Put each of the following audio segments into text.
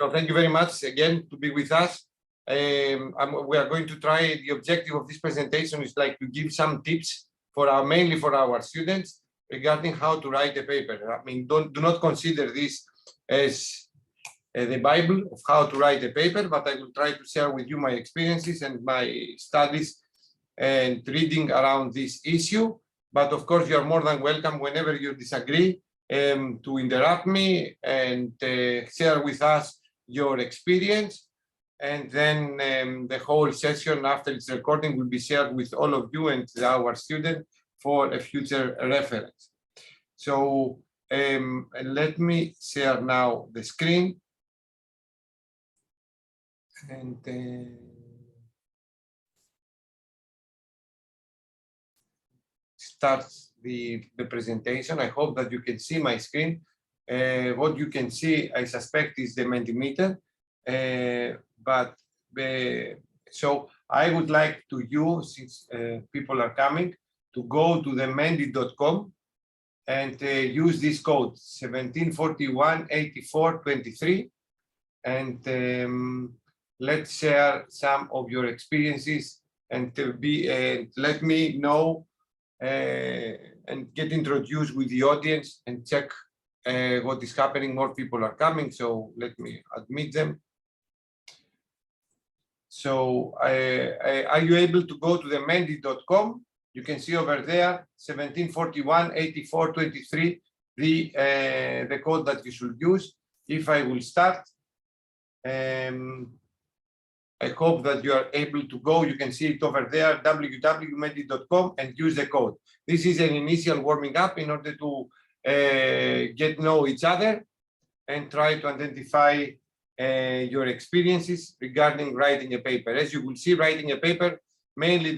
So thank you very much again to be with us. We are going to try, the objective of this presentation is like to give some tips for mainly for our students regarding how to write a paper. I mean, do not consider this as the Bible of how to write a paper, but I will try to share with you my experiences and my studies and reading around this issue. But of course, you are more than welcome whenever you disagree to interrupt me and share with us your experience. And then the whole session after its recording will be shared with all of you and our students for a future reference. So let me share now the screen. And start the presentation. I hope that you can see my screen. What you can see, I suspect, is the Mentimeter. So I would like to use, since people are coming, to go to the Mendy.com and use this code 17418423, and let's share some of your experiences and let me know and get introduced with the audience and check what is happening. More people are coming, so let me admit them. So are you able to go to the Mendy.com? You can see over there 17418423, the code that you should use. If I will start, I hope that you are able to go. You can see it over there, www.mendy.com, and use the code. This is an initial warming up in order to get to know each other and try to identify your experiences regarding writing a paper. As you will see, writing a paper, mainly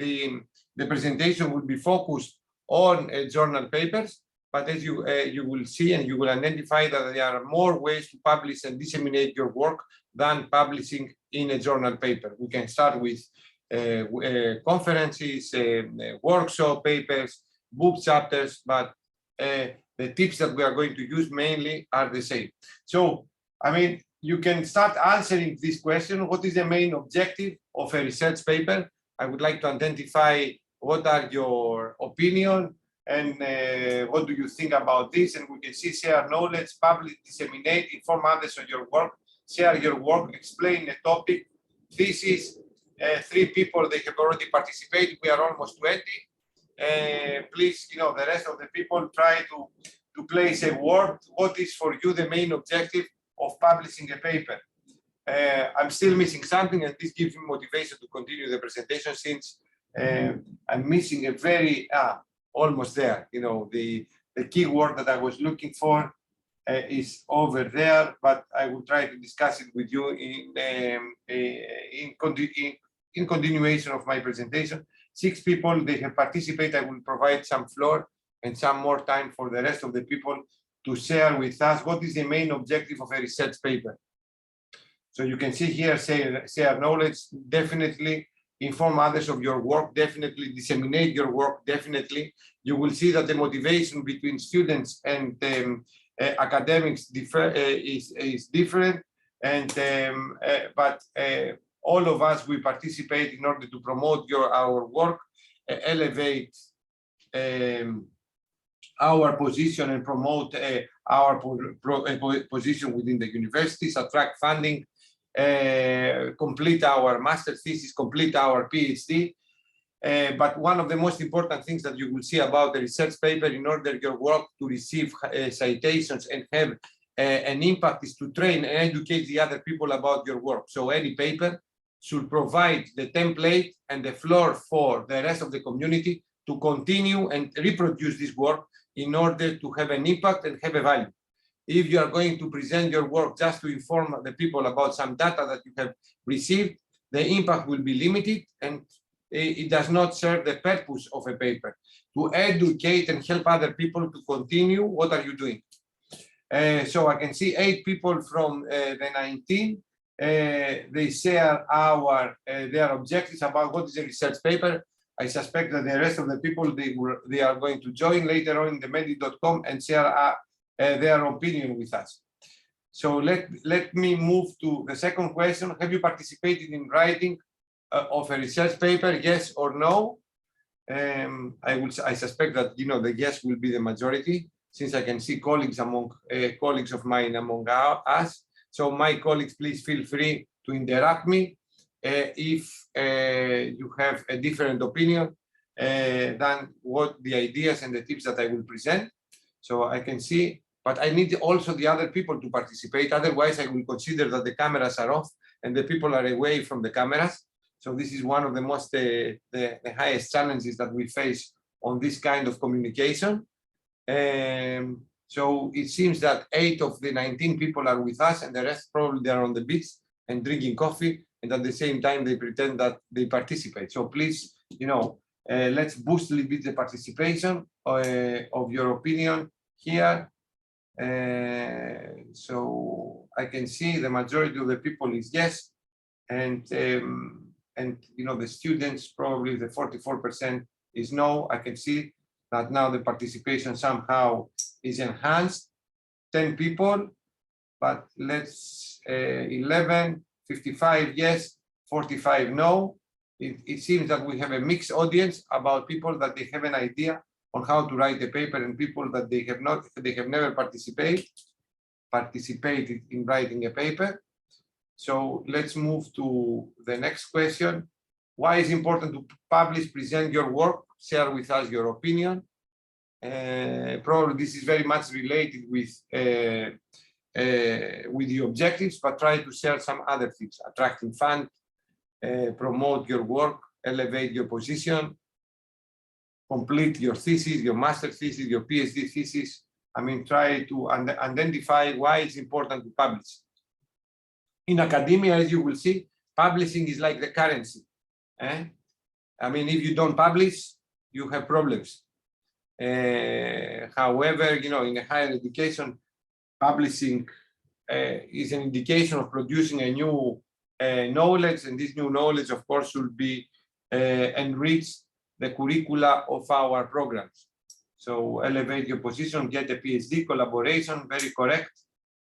the presentation will be focused on journal papers, but as you will see and you will identify that there are more ways to publish and disseminate your work than publishing in a journal paper. We can start with conferences, workshop papers, book chapters, but the tips that we are going to use mainly are the same. So, I mean, you can start answering this question: what is the main objective of a research paper? I would like to identify what are your opinion and what do you think about this? And we can see share knowledge, publish, disseminate, inform others on your work, share your work, explain a topic. This is 3 people, they have already participated. We are almost 20. Please, the rest of the people try to place a word. What is for you the main objective of publishing a paper? I'm still missing something, and this gives me motivation to continue the presentation, since I'm missing a very, almost there. The key word that I was looking for is over there, but I will try to discuss it with you in continuation of my presentation. 6 people, they have participated. I will provide some floor and some more time for the rest of the people to share with us what is the main objective of a research paper. So you can see here, share knowledge, definitely inform others of your work, definitely disseminate your work, definitely. You will see that the motivation between students and academics is different, and but all of us, we participate in order to promote our work, elevate our position and promote our position within the universities, attract funding, complete our master's thesis, complete our PhD. But one of the most important things that you will see about the research paper, in order your work to receive citations and have an impact, is to train and educate the other people about your work. So any paper should provide the template and the floor for the rest of the community to continue and reproduce this work in order to have an impact and have a value. If you are going to present your work just to inform the people about some data that you have received, the impact will be limited, and it does not serve the purpose of a paper. To educate and help other people to continue, what are you doing? So I can see 8 people from the 19. They share their objectives about what is a research paper. I suspect that the rest of the people, they are going to join later on in the Mendy.com and share their opinion with us. So let me move to the second question. Have you participated in writing of a research paper? Yes or no? I suspect that the yes will be the majority, since I can see colleagues of mine among us. So my colleagues, please feel free to interrupt me if you have a different opinion than what the ideas and the tips that I will present. So I can see, but I need also the other people to participate. Otherwise, I will consider that the cameras are off and the people are away from the cameras. So this is one of the most, the highest challenges that we face on this kind of communication. So it seems that 8 of the 19 people are with us, and the rest probably they are on the beach and drinking coffee, and at the same time they pretend that they participate. So please, let's boost a little bit the participation of your opinion here. So I can see the majority of the people is yes, and the students, probably the 44% is no. I can see that now the participation somehow is enhanced. 10 people, but let's 11, 55 yes, 45 no. It seems that we have a mixed audience about people that they have an idea on how to write a paper, and people that they have never participated in writing a paper. So let's move to the next question. Why is it important to publish, present your work, share with us your opinion? Probably this is very much related with the objectives, but try to share some other things: attracting funds, promote your work, elevate your position, complete your thesis, your master thesis, your PhD thesis. I mean, try to identify why it's important to publish. In academia, as you will see, publishing is like the currency. I mean, if you don't publish, you have problems. However, in a higher education, publishing is an indication of producing a new knowledge, and this new knowledge, of course, should be enrich the curricula of our programs. So elevate your position, get a PhD, collaboration, very correct.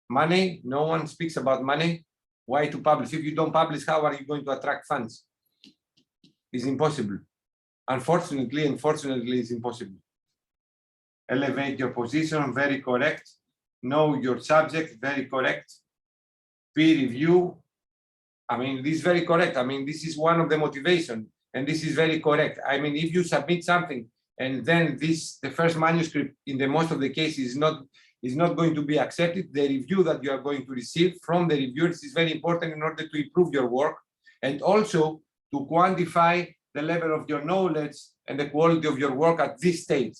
Money, no one speaks about money. Why to publish? If you don't publish, how are you going to attract funds? It's impossible. Unfortunately, it's impossible. Elevate your position, very correct. Know your subject, very correct. Peer review, I mean, this is very correct. I mean, this is one of the motivation, and this is very correct. I mean, if you submit something and then the first manuscript in the most of the cases is not going to be accepted, the review that you are going to receive from the reviewers is very important in order to improve your work, and also to quantify the level of your knowledge and the quality of your work at this stage.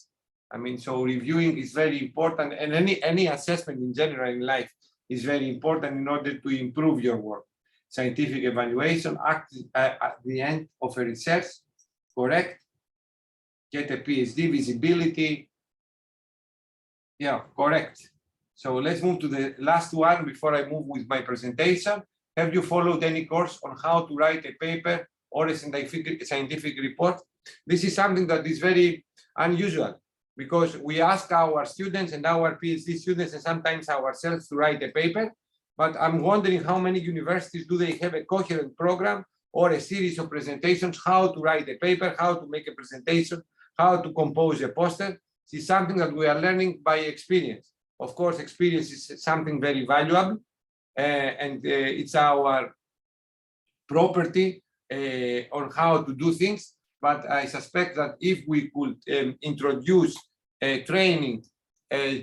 I mean, so reviewing is very important, and any assessment in general in life is very important in order to improve your work. Scientific evaluation at the end of a research, correct. Get a PhD, visibility. Yeah, correct. So let's move to the last one before I move with my presentation. Have you followed any course on how to write a paper or a scientific report? This is something that is very unusual, because we ask our students and our PhD students and sometimes ourselves to write a paper, but I'm wondering how many universities do they have a coherent program or a series of presentations, how to write a paper, how to make a presentation, how to compose a poster. This is something that we are learning by experience. Of course, experience is something very valuable, and it's our property on how to do things. But I suspect that if we could introduce training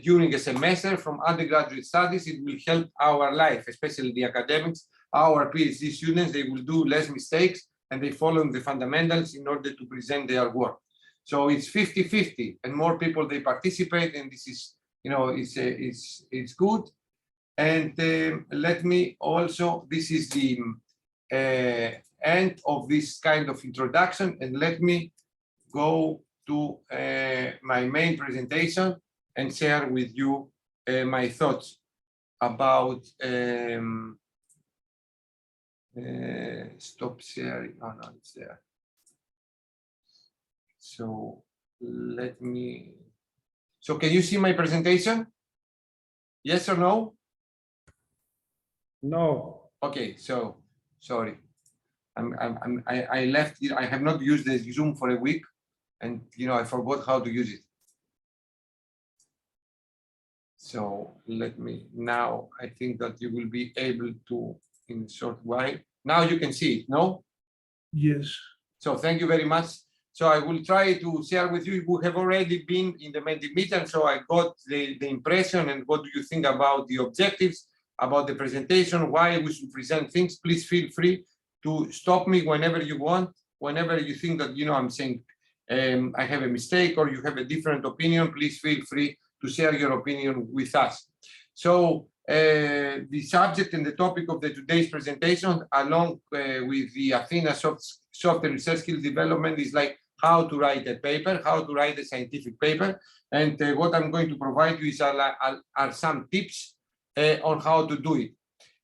during a semester from undergraduate studies, it will help our life, especially the academics. Our PhD students, they will do less mistakes and they follow the fundamentals in order to present their work. So it's 50-50, and more people they participate, and this is, it's good. And let me also, this is the end of this kind of introduction, and let me go to my main presentation and share with you my thoughts about stop sharing. Oh no, it's there. So let me. So can you see my presentation? Yes or no? No. Okay, so sorry. I left it. I have not used the Zoom for a week, and I forgot how to use it. So let me now. I think that you will be able to in a short while. Now you can see it, no? Yes. So thank you very much. So I will try to share with you. We have already been in the Mentimeter, so I got the impression and what do you think about the objectives, about the presentation, why we should present things. Please feel free to stop me whenever you want, whenever you think that I'm saying I have a mistake or you have a different opinion. Please feel free to share your opinion with us. So the subject and the topic of today's presentation, along with the Athena software research skills development, is like how to write a paper, how to write a scientific paper. And what I'm going to provide you is are some tips on how to do it.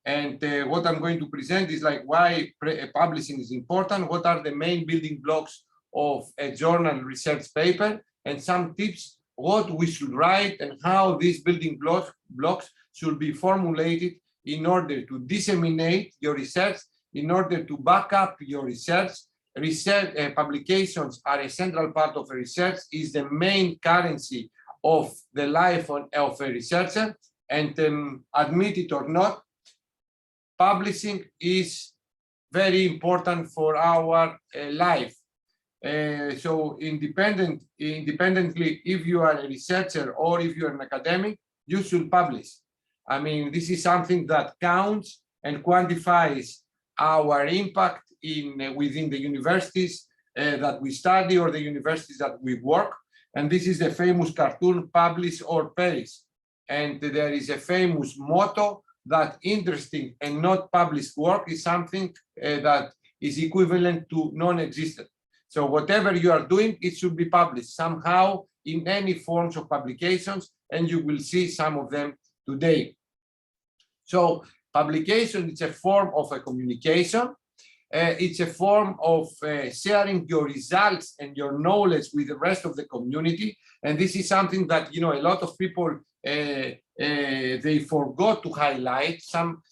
And what I'm going to present is like why publishing is important, what are the main building blocks of a journal research paper, and some tips what we should write and how these building blocks should be formulated in order to disseminate your research, in order to back up your research. Publications are a central part of a research, is the main currency of the life of a researcher, and admit it or not, publishing is very important for our life. So independently, if you are a researcher or if you are an academic, you should publish. I mean, this is something that counts and quantifies our impact within the universities that we study or the universities that we work. And this is the famous cartoon, publish or perish. And there is a famous motto that interesting and not published work is something that is equivalent to non-existent. So whatever you are doing, it should be published somehow in any forms of publications, and you will see some of them today. So publication is a form of a communication. It's a form of sharing your results and your knowledge with the rest of the community. And this is something that, a lot of people, they forgot to highlight. Some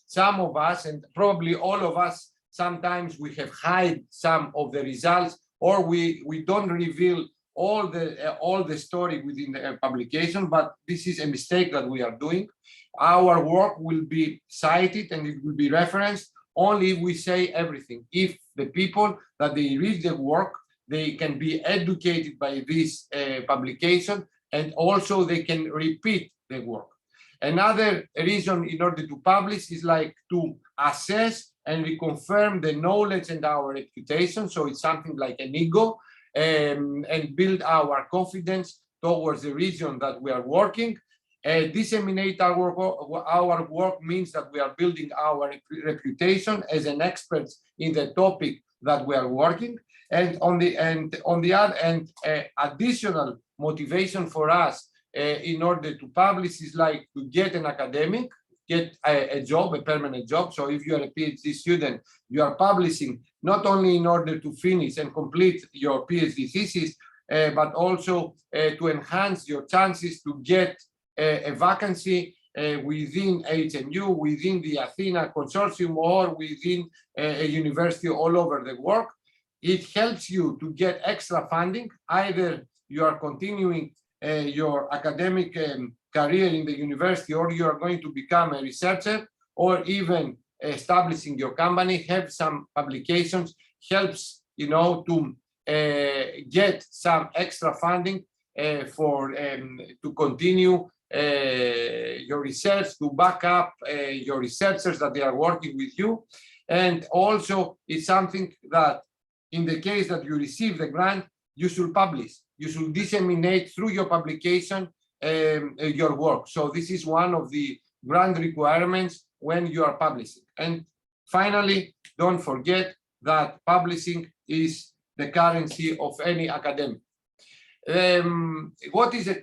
of us, and probably all of us, sometimes we have hide some of the results, or we don't reveal all the story within the publication, but this is a mistake that we are doing. Our work will be cited and it will be referenced only if we say everything. If the people that they read the work, they can be educated by this publication, and also they can repeat the work. Another reason in order to publish is like to assess and reconfirm the knowledge and our reputation. So it's something like an ego, and build our confidence towards the region that we are working. Disseminate our work means that we are building our reputation as an expert in the topic that we are working. And on the other end, additional motivation for us in order to publish is like to get an academic, get a job, a permanent job. So if you are a PhD student, you are publishing not only in order to finish and complete your PhD thesis, but also to enhance your chances to get a vacancy within HNU, within the Athena consortium, or within a university all over the world. It helps you to get extra funding. Either you are continuing your academic career in the university, or you are going to become a researcher, or even establishing your company, have some publications, helps to get some extra funding to continue your research, to back up your researchers that they are working with you. And also it's something that in the case that you receive the grant, you should publish, you should disseminate through your publication your work. So this is one of the grant requirements when you are publishing. And finally, don't forget that publishing is the currency of any academic. What is a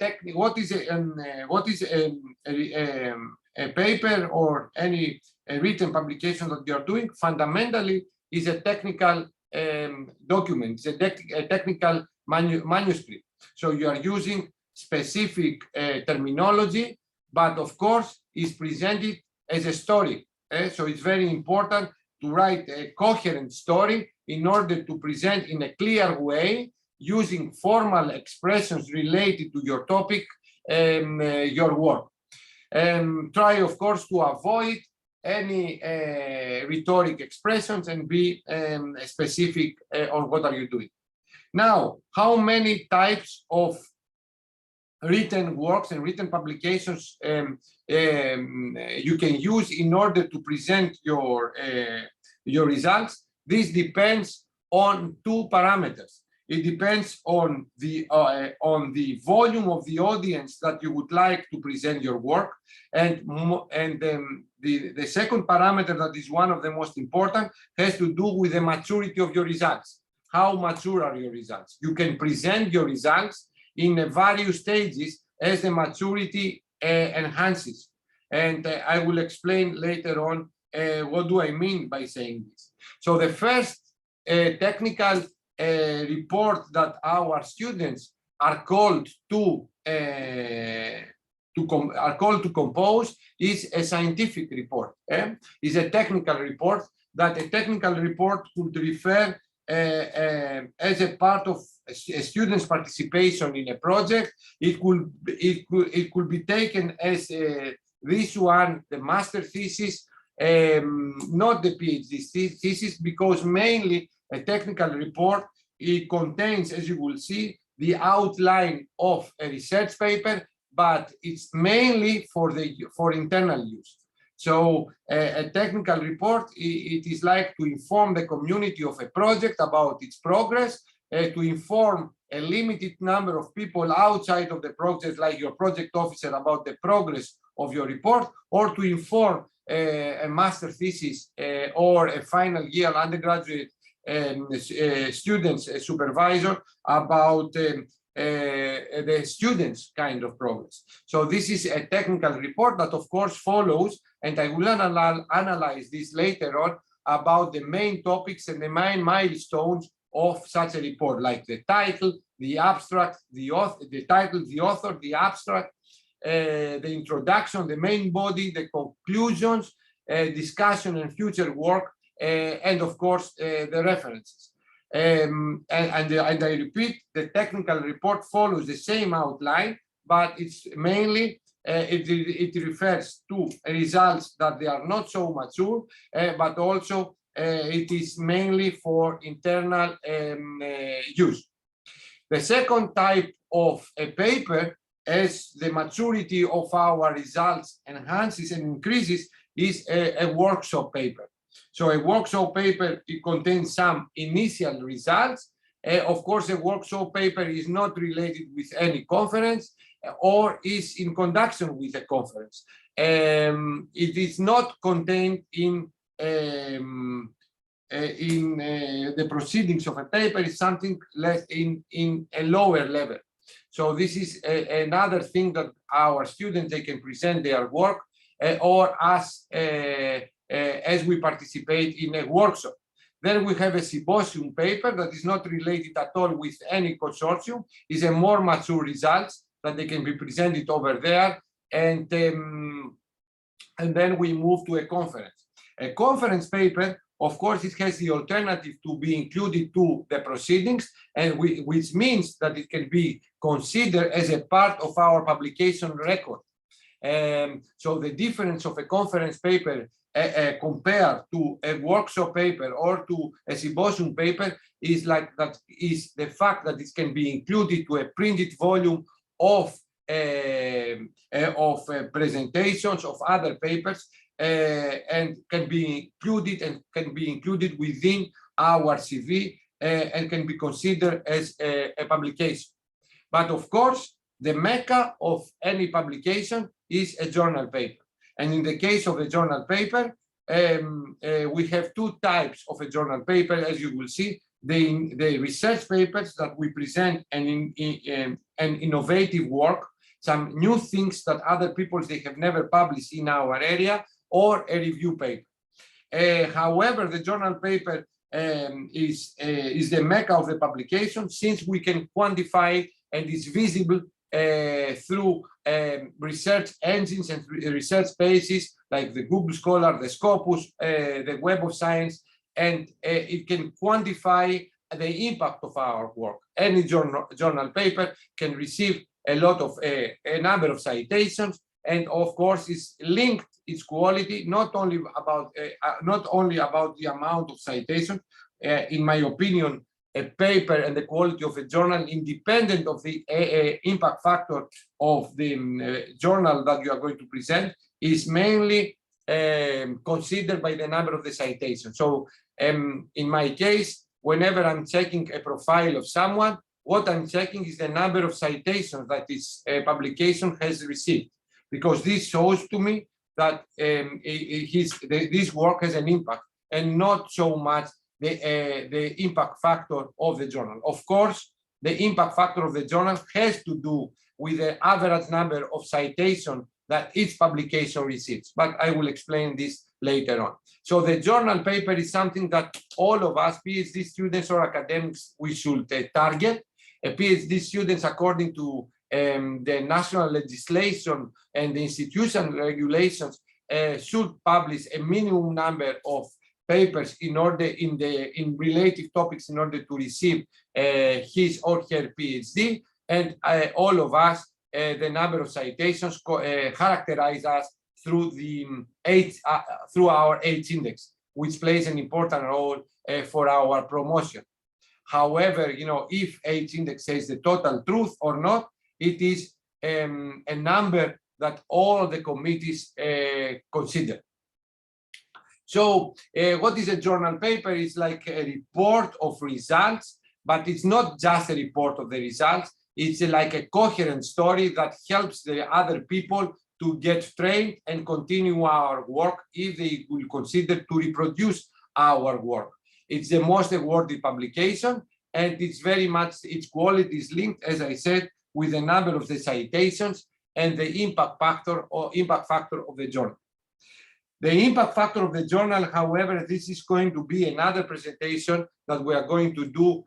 paper or any written publication that you are doing? Fundamentally, is a technical document, it's a technical manuscript. So you are using specific terminology, but of course is presented as a story. So it's very important to write a coherent story in order to present in a clear way, using formal expressions related to your topic, your work. Try, of course, to avoid any rhetoric expressions and be specific on what are you doing. Now, how many types of written works and written publications you can use in order to present your results? This depends on two parameters. It depends on the volume of the audience that you would like to present your work, and the second parameter, that is one of the most important, has to do with the maturity of your results. How mature are your results? You can present your results in various stages as the maturity enhances, and I will explain later on what do I mean by saying this. So the first technical report that our students are called to compose is a scientific report. Is a technical report that a technical report could refer as a part of a student's participation in a project. It could be taken as this one, the master thesis, not the PhD thesis, because mainly a technical report, it contains, as you will see, the outline of a research paper, but it's mainly for internal use. So a technical report, it is like to inform the community of a project about its progress, to inform a limited number of people outside of the project, like your project officer, about the progress of your report, or to inform a master thesis or a final year undergraduate students supervisor about the students' kind of progress. So this is a technical report that, of course, follows, and I will analyze this later on, about the main topics and the main milestones of such a report, like the title, the abstract, the author, the title, the author, the abstract, the introduction, the main body, the conclusions, discussion and future work, and of course the references. And I repeat, the technical report follows the same outline, but it's mainly it refers to results that they are not so mature, but also it is mainly for internal use. The second type of a paper, as the maturity of our results enhances and increases, is a workshop paper. So a workshop paper, it contains some initial results. Of course, a workshop paper is not related with any conference or is in conjunction with a conference. It is not contained in the proceedings of a paper. It's something less in a lower level. So this is another thing that our students, they can present their work or as we participate in a workshop. Then we have a symposium paper that is not related at all with any consortium. It's a more mature results that they can be presented over there. And then we move to a conference. A conference paper, of course, it has the alternative to be included to the proceedings, and which means that it can be considered as a part of our publication record. So the difference of a conference paper compared to a workshop paper or to a symposium paper is like that is the fact that it can be included to a printed volume of presentations of other papers, and can be included within our CV and can be considered as a publication. But of course, the mecca of any publication is a journal paper. And in the case of a journal paper, we have two types of a journal paper, as you will see. The research papers that we present an innovative work, some new things that other people, they have never published in our area, or a review paper. However, the journal paper is the mecca of the publication, since we can quantify it and it's visible through research engines and research spaces like the Google Scholar, the Scopus, the Web of Science, and it can quantify the impact of our work. Any journal paper can receive a number of citations, and of course is linked its quality not only about the amount of citations. In my opinion, a paper and the quality of a journal, independent of the impact factor of the journal that you are going to present, is mainly considered by the number of the citations. So in my case, whenever I'm checking a profile of someone, what I'm checking is the number of citations that this publication has received, because this shows to me that this work has an impact, and not so much the impact factor of the journal. Of course, the impact factor of the journal has to do with the average number of citations that each publication receives, but I will explain this later on. So the journal paper is something that all of us, PhD students or academics, we should target. PhD students, according to the national legislation and the institutional regulations, should publish a minimum number of papers in related topics in order to receive his or her PhD. And all of us, the number of citations characterize us through through our H index, which plays an important role for our promotion. However, if H index says the total truth or not, it is a number that all the committees consider. So what is a journal paper? It's like a report of results, but it's not just a report of the results. It's like a coherent story that helps the other people to get trained and continue our work if they will consider to reproduce our work. It's the most awarded publication, and it's very much, its quality is linked, as I said, with the number of the citations and the impact factor of the journal. The impact factor of the journal, however, this is going to be another presentation that we are going to do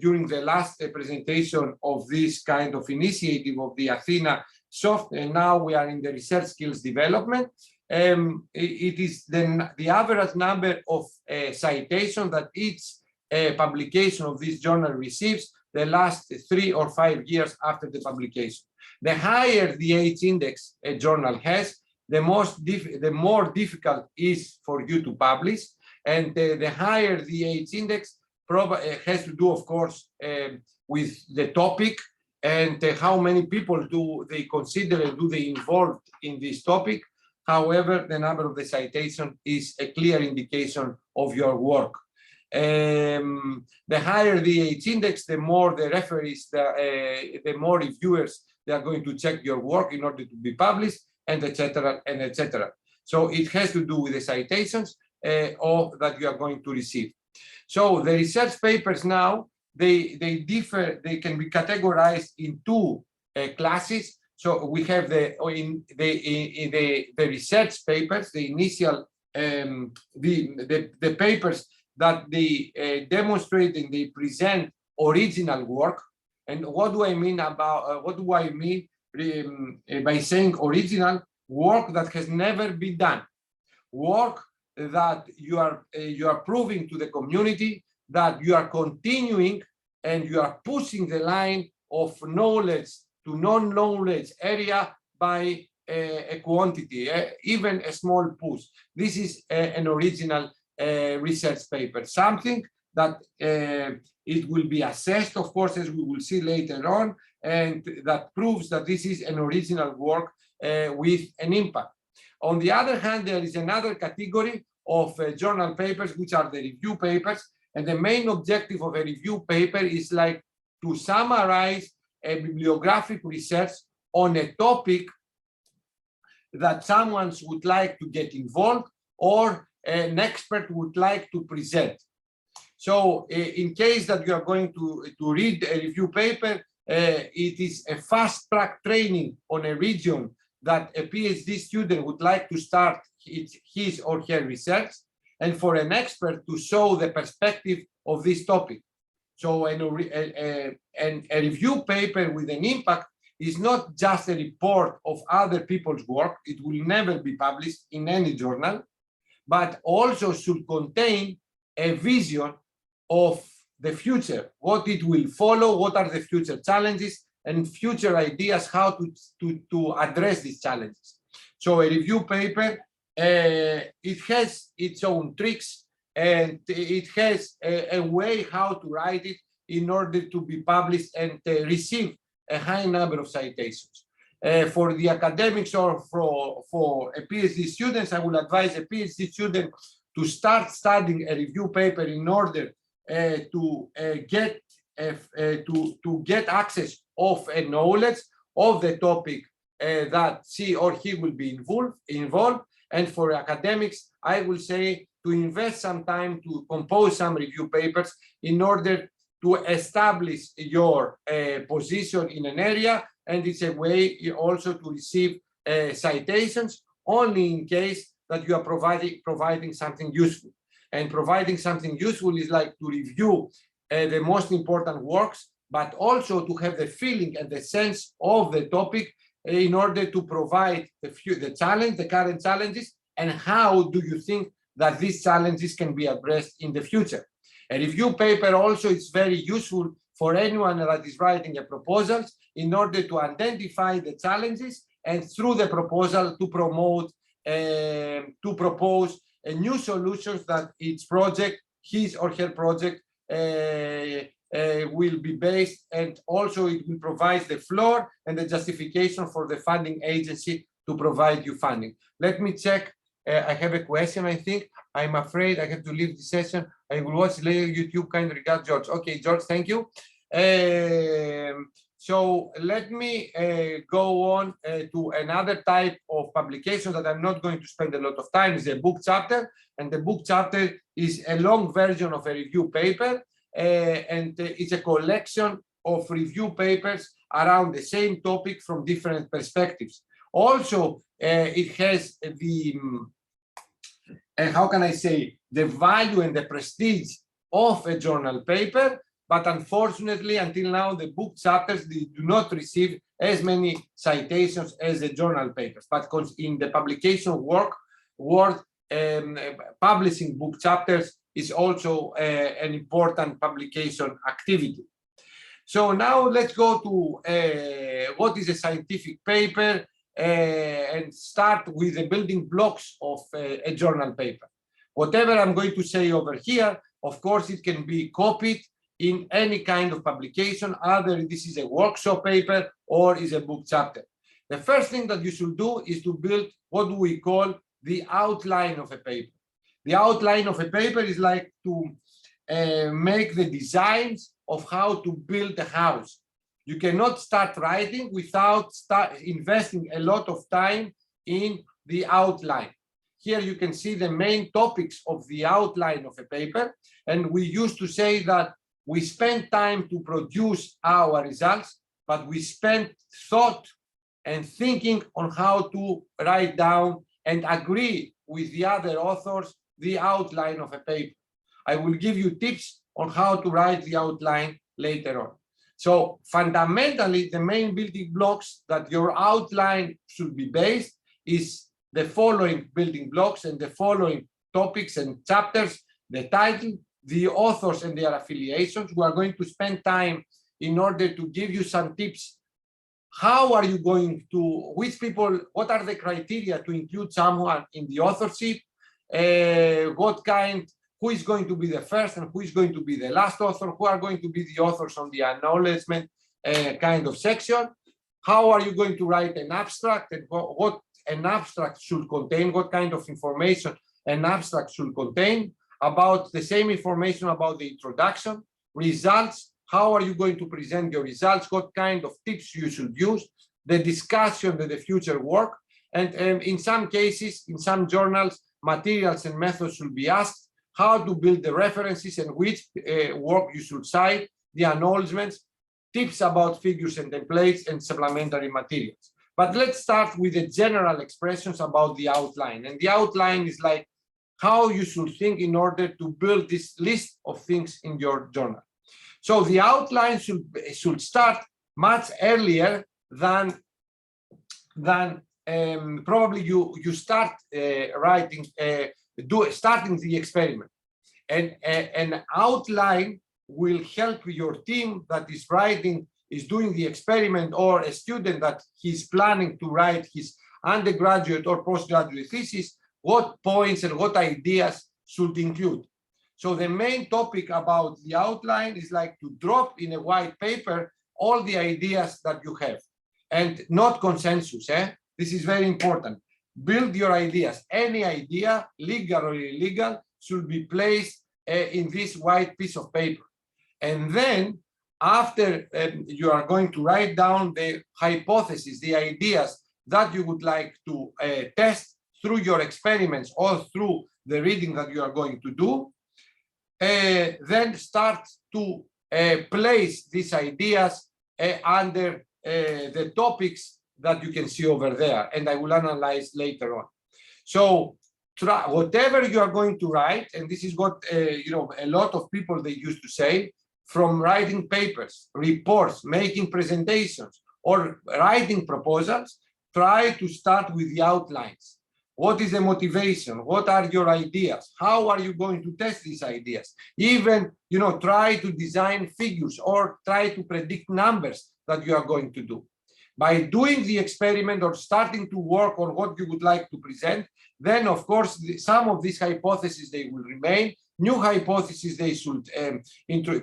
during the last presentation of this kind of initiative of the Athena soft, and now we are in the research skills development. It is the average number of citations that each publication of this journal receives the last 3 or 5 years after the publication. The higher the H index a journal has, the more difficult is for you to publish, and the higher the H index has to do, of course, with the topic and how many people do they consider and do they involve in this topic. However, the number of the citation is a clear indication of your work. The higher the H index, the more the referees, the more reviewers they are going to check your work in order to be published, and etc. and etc. So it has to do with the citations that you are going to receive. So the research papers now, they differ. They can be categorized in 2 classes. So we have the research papers, the initial the papers that they demonstrate and they present original work. And what do I mean by saying original? Work that has never been done, work that you are proving to the community that you are continuing and you are pushing the line of knowledge to non-knowledge area by a quantity, even a small push. This is an original research paper, something that it will be assessed, of course, as we will see later on, and that proves that this is an original work with an impact. On the other hand, there is another category of journal papers, which are the review papers, and the main objective of a review paper is like to summarize a bibliographic research on a topic that someone would like to get involved or an expert would like to present. So in case that you are going to read a review paper, it is a fast-track training on a region that a PhD student would like to start his or her research, and for an expert to show the perspective of this topic. So a review paper with an impact is not just a report of other people's work. It will never be published in any journal, but also should contain a vision of the future, what it will follow, what are the future challenges and future ideas how to address these challenges. So a review paper, it has its own tricks, and it has a way how to write it in order to be published and receive a high number of citations. For the academics or for a PhD students, I will advise a PhD student to start studying a review paper in order to get access of a knowledge of the topic that she or he will be involved. And for academics, I will say to invest some time to compose some review papers in order to establish your position in an area, and it's a way also to receive citations only in case that you are providing something useful. And providing something useful is like to review the most important works, but also to have the feeling and the sense of the topic in order to provide the challenge, the current challenges, and how do you think that these challenges can be addressed in the future. A review paper also is very useful for anyone that is writing a proposal in order to identify the challenges and through the proposal to promote, to propose new solutions that each project, his or her project, will be based, and also it will provide the floor and the justification for the funding agency to provide you funding. Let me check. I have a question, I think. I'm afraid I have to leave the session. I will watch later YouTube. Kind regards, George. Okay, George, thank you. So let me go on to another type of publication that I'm not going to spend a lot of time. Is a book chapter, and the book chapter is a long version of a review paper, and it's a collection of review papers around the same topic from different perspectives. Also, it has the how can I say, the value and the prestige of a journal paper, but unfortunately, until now, the book chapters do not receive as many citations as the journal papers. But in the publication world, publishing book chapters is also an important publication activity. So now let's go to what is a scientific paper, and start with the building blocks of a journal paper. Whatever I'm going to say over here, of course, it can be copied in any kind of publication, either this is a workshop paper or is a book chapter. The first thing that you should do is to build what we call the outline of a paper. The outline of a paper is like to make the designs of how to build a house. You cannot start writing without investing a lot of time in the outline. Here you can see the main topics of the outline of a paper. And we used to say that we spend time to produce our results, but we spend thought and thinking on how to write down and agree with the other authors the outline of a paper. I will give you tips on how to write the outline later on. So fundamentally, the main building blocks that your outline should be based is the following building blocks and the following topics and chapters: the title, the authors and their affiliations. We are going to spend time in order to give you some tips. How are you going to, which people, what are the criteria to include someone in the authorship? Who is going to be the first and who is going to be the last author? Who are going to be the authors on the acknowledgement kind of section? How are you going to write an abstract, and what an abstract should contain? What kind of information an abstract should contain? About the same information about the introduction, results. How are you going to present your results? What kind of tips you should use? The discussion of the future work. And in some cases, in some journals, materials and methods should be asked. How to build the references and which work you should cite, the acknowledgements, tips about figures and templates, and supplementary materials. But let's start with the general expressions about the outline. And the outline is like how you should think in order to build this list of things in your journal. So the outline should start much earlier than probably you start starting the experiment. And an outline will help your team that is doing the experiment, or a student that he's planning to write his undergraduate or postgraduate thesis, what points and what ideas should include. So the main topic about the outline is like to drop in a white paper all the ideas that you have, and not consensus. This is very important. Build your ideas. Any idea, legal or illegal, should be placed in this white piece of paper. And then after you are going to write down the hypothesis, the ideas that you would like to test through your experiments or through the reading that you are going to do, then start to place these ideas under the topics that you can see over there, and I will analyze later on. So try whatever you are going to write, and this is what a lot of people they used to say, from writing papers, reports, making presentations, or writing proposals, try to start with the outlines. What is the motivation? What are your ideas? How are you going to test these ideas? Even, try to design figures or try to predict numbers that you are going to do. By doing the experiment or starting to work on what you would like to present, then of course, some of these hypotheses, they will remain. New hypotheses, they should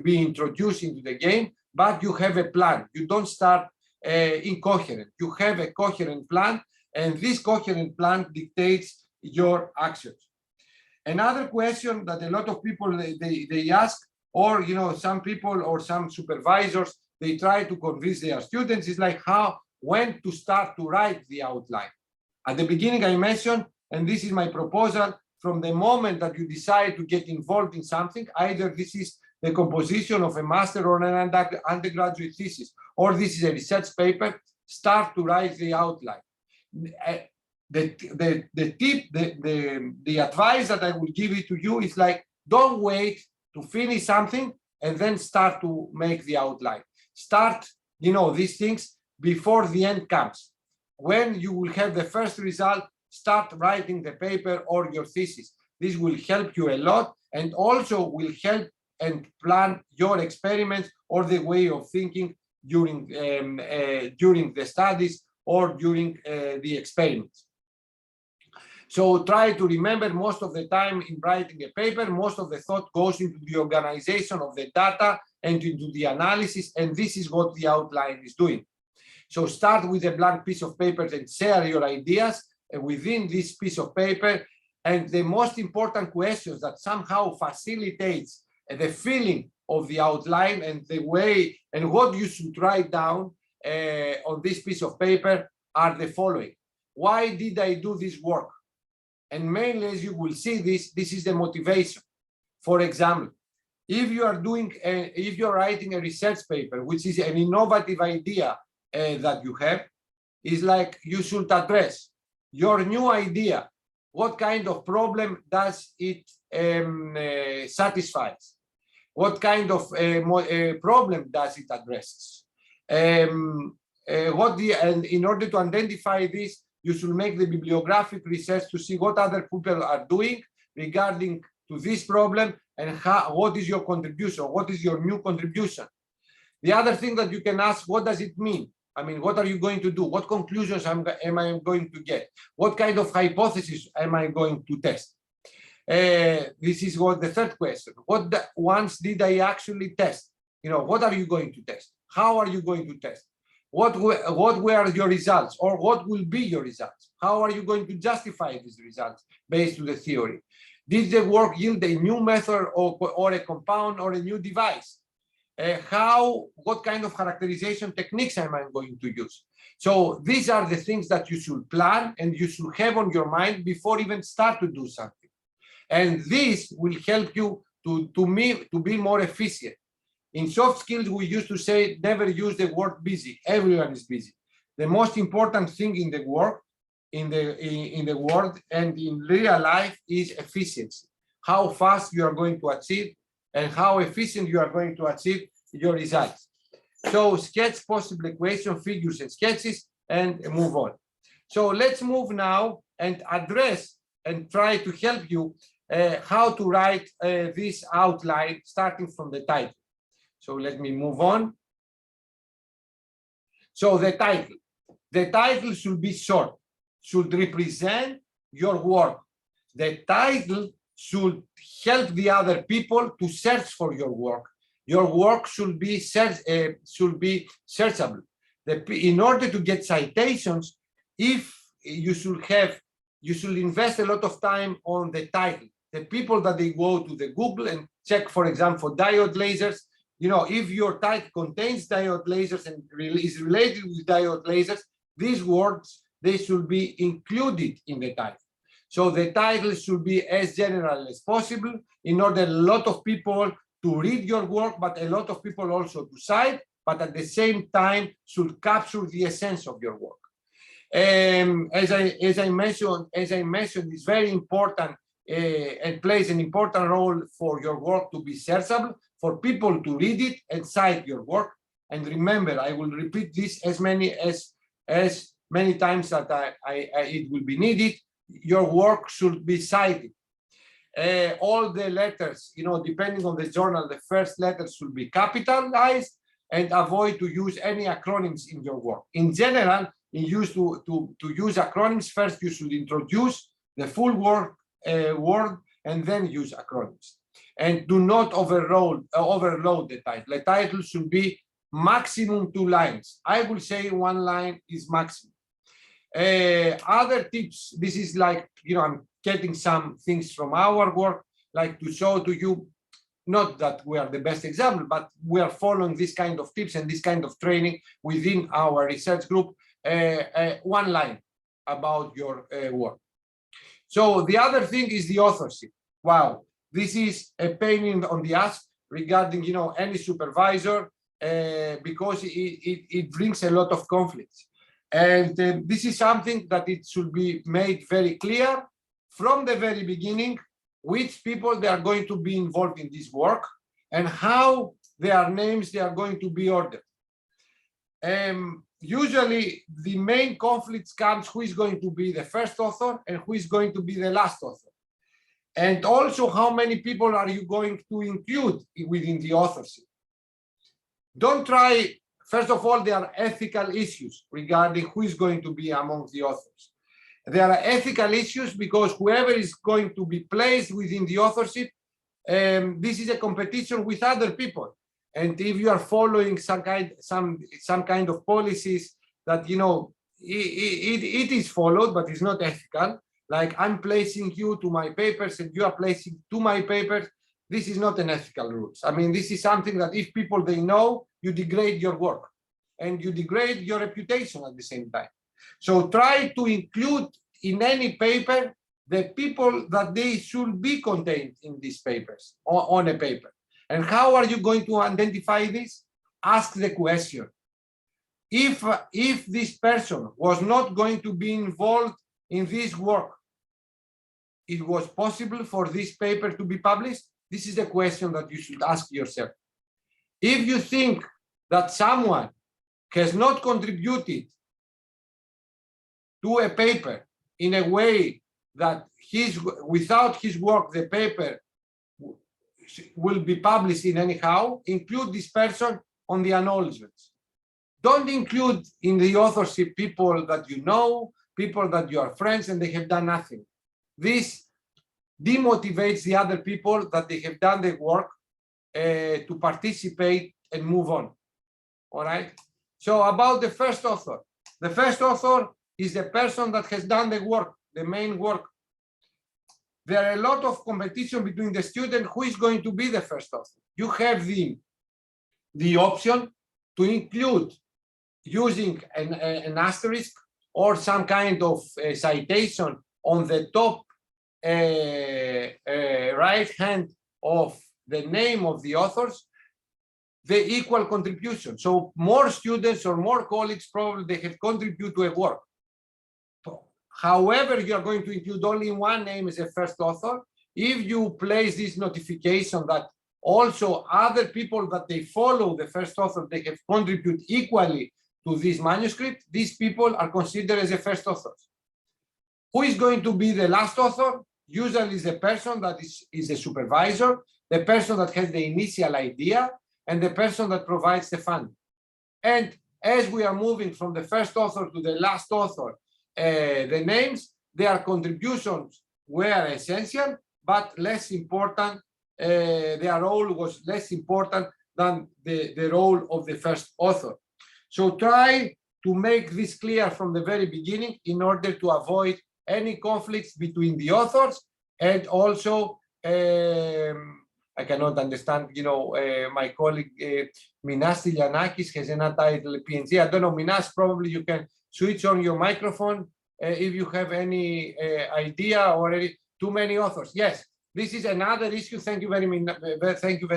be introduced into the game, but you have a plan. You don't start incoherent. You have a coherent plan, and this coherent plan dictates your actions. Another question that a lot of people they ask, or some people or some supervisors, they try to convince their students, is like when to start to write the outline. At the beginning I mentioned, and this is my proposal, from the moment that you decide to get involved in something, either this is the composition of a master or an undergraduate thesis, or this is a research paper, start to write the outline. The advice that I will give it to you is like, don't wait to finish something and then start to make the outline. Start, these things before the end comes. When you will have the first result, start writing the paper or your thesis. This will help you a lot, and also will help and plan your experiments or the way of thinking during the studies or during the experiments. So try to remember, most of the time in writing a paper, most of the thought goes into the organization of the data and into the analysis, and this is what the outline is doing. So start with a blank piece of paper and share your ideas within this piece of paper. And the most important questions that somehow facilitates the feeling of the outline and the way and what you should write down on this piece of paper are the following. Why did I do this work? And mainly, as you will see, this is the motivation. For example, if you are writing a research paper, which is an innovative idea that you have, is like you should address your new idea. What kind of problem does it satisfy? What kind of problem does it address? And in order to identify this, you should make the bibliographic research to see what other people are doing regarding to this problem, and what is your contribution, what is your new contribution. The other thing that you can ask, what does it mean? I mean, what are you going to do? What conclusions am I going to get? What kind of hypothesis am I going to test? This is what the third question. What ones did I actually test? What are you going to test? How are you going to test? What were your results, or what will be your results? How are you going to justify these results based on the theory? Did the work yield a new method or a compound or a new device? What kind of characterization techniques am I going to use? So these are the things that you should plan and you should have on your mind before even start to do something. And this will help you to be more efficient. In soft skills, we used to say, never use the word busy. Everyone is busy. The most important thing in the work, in the world and in real life is efficiency. How fast you are going to achieve and how efficient you are going to achieve your results. So sketch possible equation, figures and sketches, and move on. So let's move now and address and try to help you how to write this outline starting from the title. So let me move on. So the title should be short, should represent your work. The title should help the other people to search for your work. Your work should be searchable. In order to get citations, if you should invest a lot of time on the title. The people that they go to the Google and check, for example, diode lasers, you know, if your title contains diode lasers and is related with diode lasers, these words, they should be included in the title. So the title should be as general as possible in order a lot of people to read your work, but a lot of people also to cite, but at the same time should capture the essence of your work. As I mentioned, it's very important and plays an important role for your work to be searchable, for people to read it and cite your work. And remember, I will repeat this as many times that it will be needed. Your work should be cited. All the letters, you know, depending on the journal, the first letters should be capitalized, and avoid to use any acronyms in your work. In general, to use acronyms, first you should introduce the full word and then use acronyms. And do not overload the title. The title should be maximum 2 lines. I will say 1 line is maximum. Other tips, this is like, you know, I'm getting some things from our work, like to show to you, not that we are the best example, but we are following this kind of tips and this kind of training within our research group. 1 line about your work. So the other thing is the authorship. Wow, this is a pain on the ass regarding, you know, any supervisor because it brings a lot of conflicts. And this is something that it should be made very clear from the very beginning, which people they are going to be involved in this work and how their names they are going to be ordered. Usually the main conflicts comes who is going to be the first author and who is going to be the last author. And also how many people are you going to include within the authorship. Don't try, first of all, there are ethical issues regarding who is going to be among the authors. There are ethical issues because whoever is going to be placed within the authorship, this is a competition with other people. And if you are following some kind of policies that, you know, it is followed, but it's not ethical, like I'm placing you to my papers and you are placing to my papers, this is not an ethical rules. I mean, this is something that if people, they know, you degrade your work and you degrade your reputation at the same time. So try to include in any paper the people that they should be contained in these papers, on a paper. And how are you going to identify this? Ask the question. If this person was not going to be involved in this work, it was possible for this paper to be published? This is the question that you should ask yourself. If you think that someone has not contributed to a paper in a way that without his work, the paper will be published in anyhow, include this person on the acknowledgements. Don't include in the authorship people that you know, people that you are friends and they have done nothing. This demotivates the other people that they have done the work to participate and move on. All right. So about the first author. The first author is the person that has done the work, the main work. There are a lot of competition between the student who is going to be the first author. You have the option to include using an asterisk or some kind of citation on the top right hand of the name of the authors, the equal contribution. So more students or more colleagues probably they have contributed to a work. However, you are going to include only one name as a first author. If you place this notification that Also, other people that they follow the first author, they have contributed equally to this manuscript. These people are considered as the first authors. Who is going to be the last author? Usually is the person that is a supervisor, the person that has the initial idea, and the person that provides the funding. And as we are moving from the first author to the last author, the names, their contributions were essential, but less important. Their role was less important than the role of the first author. So try to make this clear from the very beginning in order to avoid any conflicts between the authors. And also, I cannot understand, my colleague Minas Stylianakis has an untitled PhD. I don't know, Minas, probably you can switch on your microphone if you have any idea or too many authors. Yes, this is another issue. Thank you very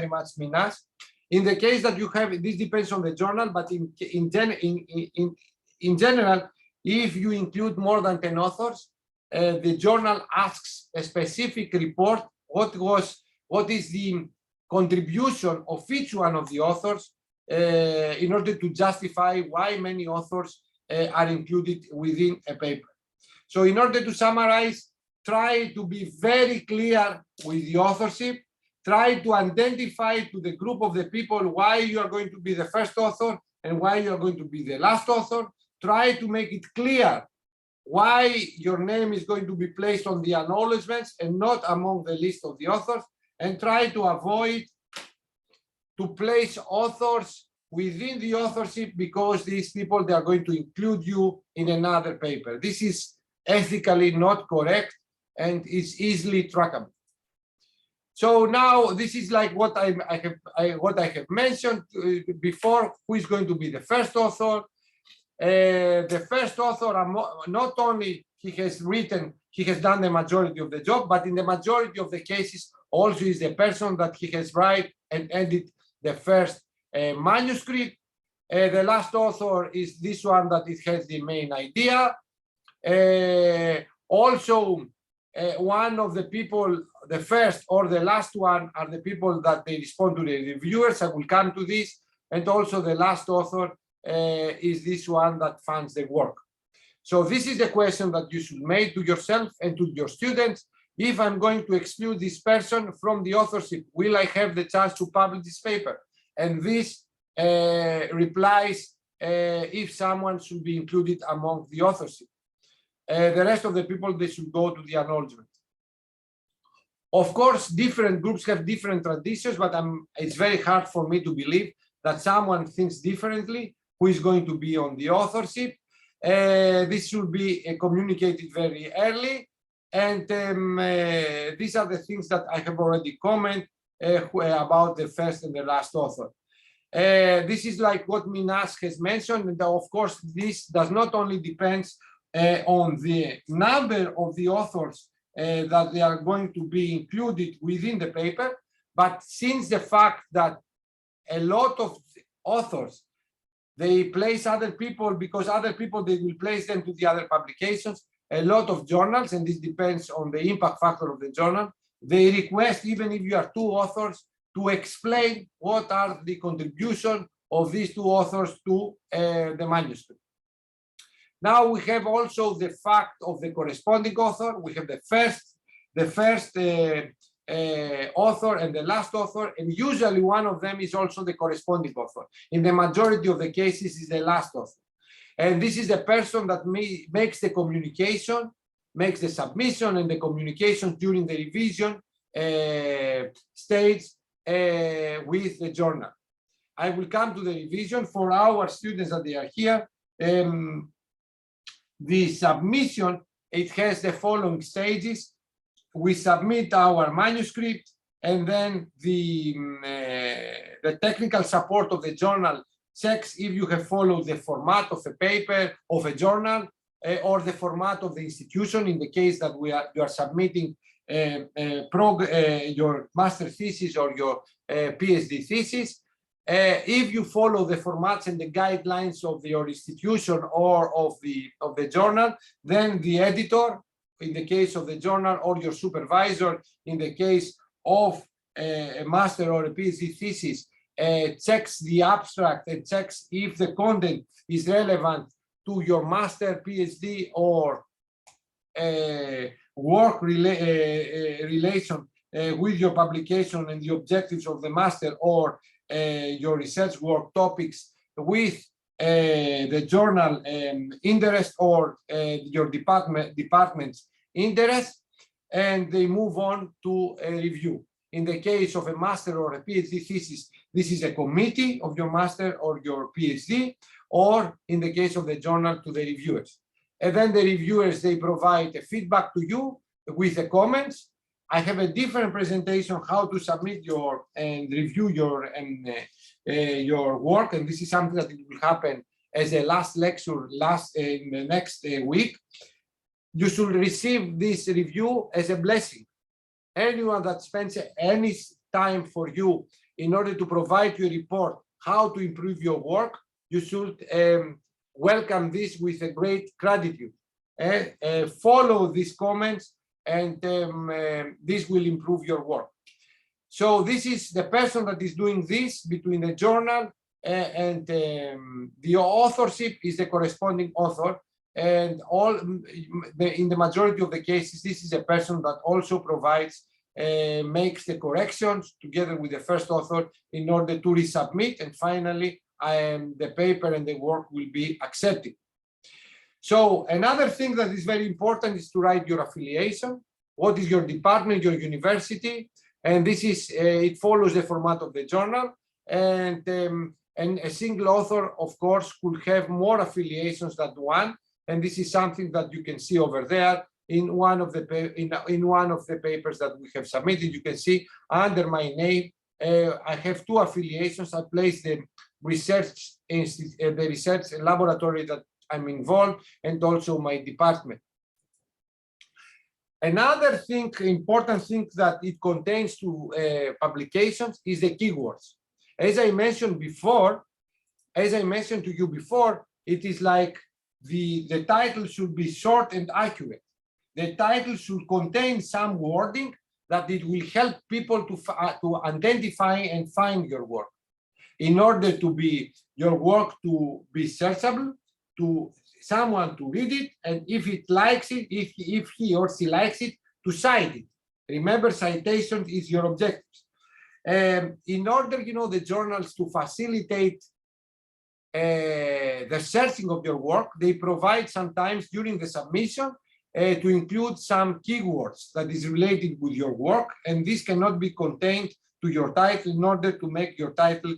much, Minas. In the case that you have, this depends on the journal, but in general, if you include more than 10 authors, the journal asks a specific report. What is the contribution of each one of the authors in order to justify why many authors are included within a paper. So in order to summarize, try to be very clear with the authorship. Try to identify to the group of the people why you are going to be the first author and why you are going to be the last author. Try to make it clear why your name is going to be placed on the acknowledgements and not among the list of the authors, and try to avoid to place authors within the authorship because these people, they are going to include you in another paper. This is ethically not correct and is easily trackable. So now this is like what I have mentioned before. Who is going to be the first author? The first author, not only he has done the majority of the job, but in the majority of the cases also is the person that he has write and edit the first manuscript. The last author is this one that it has the main idea. Also, one of the people, the first or the last one, are the people that they respond to the reviewers. I will come to this. And also the last author is this one that funds the work. So this is the question that you should make to yourself and to your students. If I'm going to exclude this person from the authorship, will I have the chance to publish this paper? And this replies if someone should be included among the authorship. The rest of the people, they should go to the acknowledgement. Of course, different groups have different traditions, but it's very hard for me to believe that someone thinks differently who is going to be on the authorship. This should be communicated very early. And these are the things that I have already commented about the first and the last author. This is like what Minas has mentioned. And of course, this does not only depend on the number of the authors that they are going to be included within the paper, but since the fact that a lot of authors, they place other people because other people, they will place them to the other publications. A lot of journals, and this depends on the impact factor of the journal, they request, even if you are two authors, to explain what are the contribution of these two authors to the manuscript. Now we have also the fact of the corresponding author. We have the first author and the last author, and usually one of them is also the corresponding author. In the majority of the cases, is the last author. And this is the person that makes the communication, makes the submission and the communication during the revision stage with the journal. I will come to the revision for our students that they are here. The submission, it has the following stages. We submit our manuscript, and then the technical support of the journal checks if you have followed the format of a paper, of a journal, or the format of the institution, in the case that you are submitting your master thesis or your PhD thesis. If you follow the formats and the guidelines of your institution or of the journal, then the editor, in the case of the journal, or your supervisor, in the case of a master or a PhD thesis checks the abstract and checks if the content is relevant to your master, PhD, or work relation with your publication and the objectives of the master, or your research work topics with the journal interest or your department's interest, and they move on to a review. In the case of a master or a PhD thesis, this is a committee of your master or your PhD, or in the case of the journal, to the reviewers. And then the reviewers, they provide a feedback to you with the comments. I have a different presentation how to submit your and review your work, and this is something that will happen as a last lecture in the next week. You should receive this review as a blessing. Anyone that spends any time for you in order to provide you a report how to improve your work, you should welcome this with a great gratitude. Follow these comments, and this will improve your work. So this is the person that is doing this between the journal and the authorship is the corresponding author. And in the majority of the cases, this is a person that also provides, makes the corrections together with the first author in order to resubmit. And finally, the paper and the work will be accepted. So another thing that is very important is to write your affiliation. What is your department, your university? And this is, it follows the format of the journal. And a single author, of course, could have more affiliations than one. And this is something that you can see over there in one of the papers that we have submitted. You can see under my name, I have two affiliations. I place the research laboratory that I'm involved, and also my department. Another thing, important thing that it contains to publications is the keywords. As I mentioned to you before, it is like the title should be short and accurate. The title should contain some wording that it will help people to identify and find your work. In order to be your work to be searchable, to someone to read it, and if it likes it, if he or she likes it, to cite it. Remember, citation is your objectives. In order, the journals to facilitate the searching of your work, they provide sometimes during the submission to include some keywords that is related with your work, and this cannot be contained to your title in order to make your title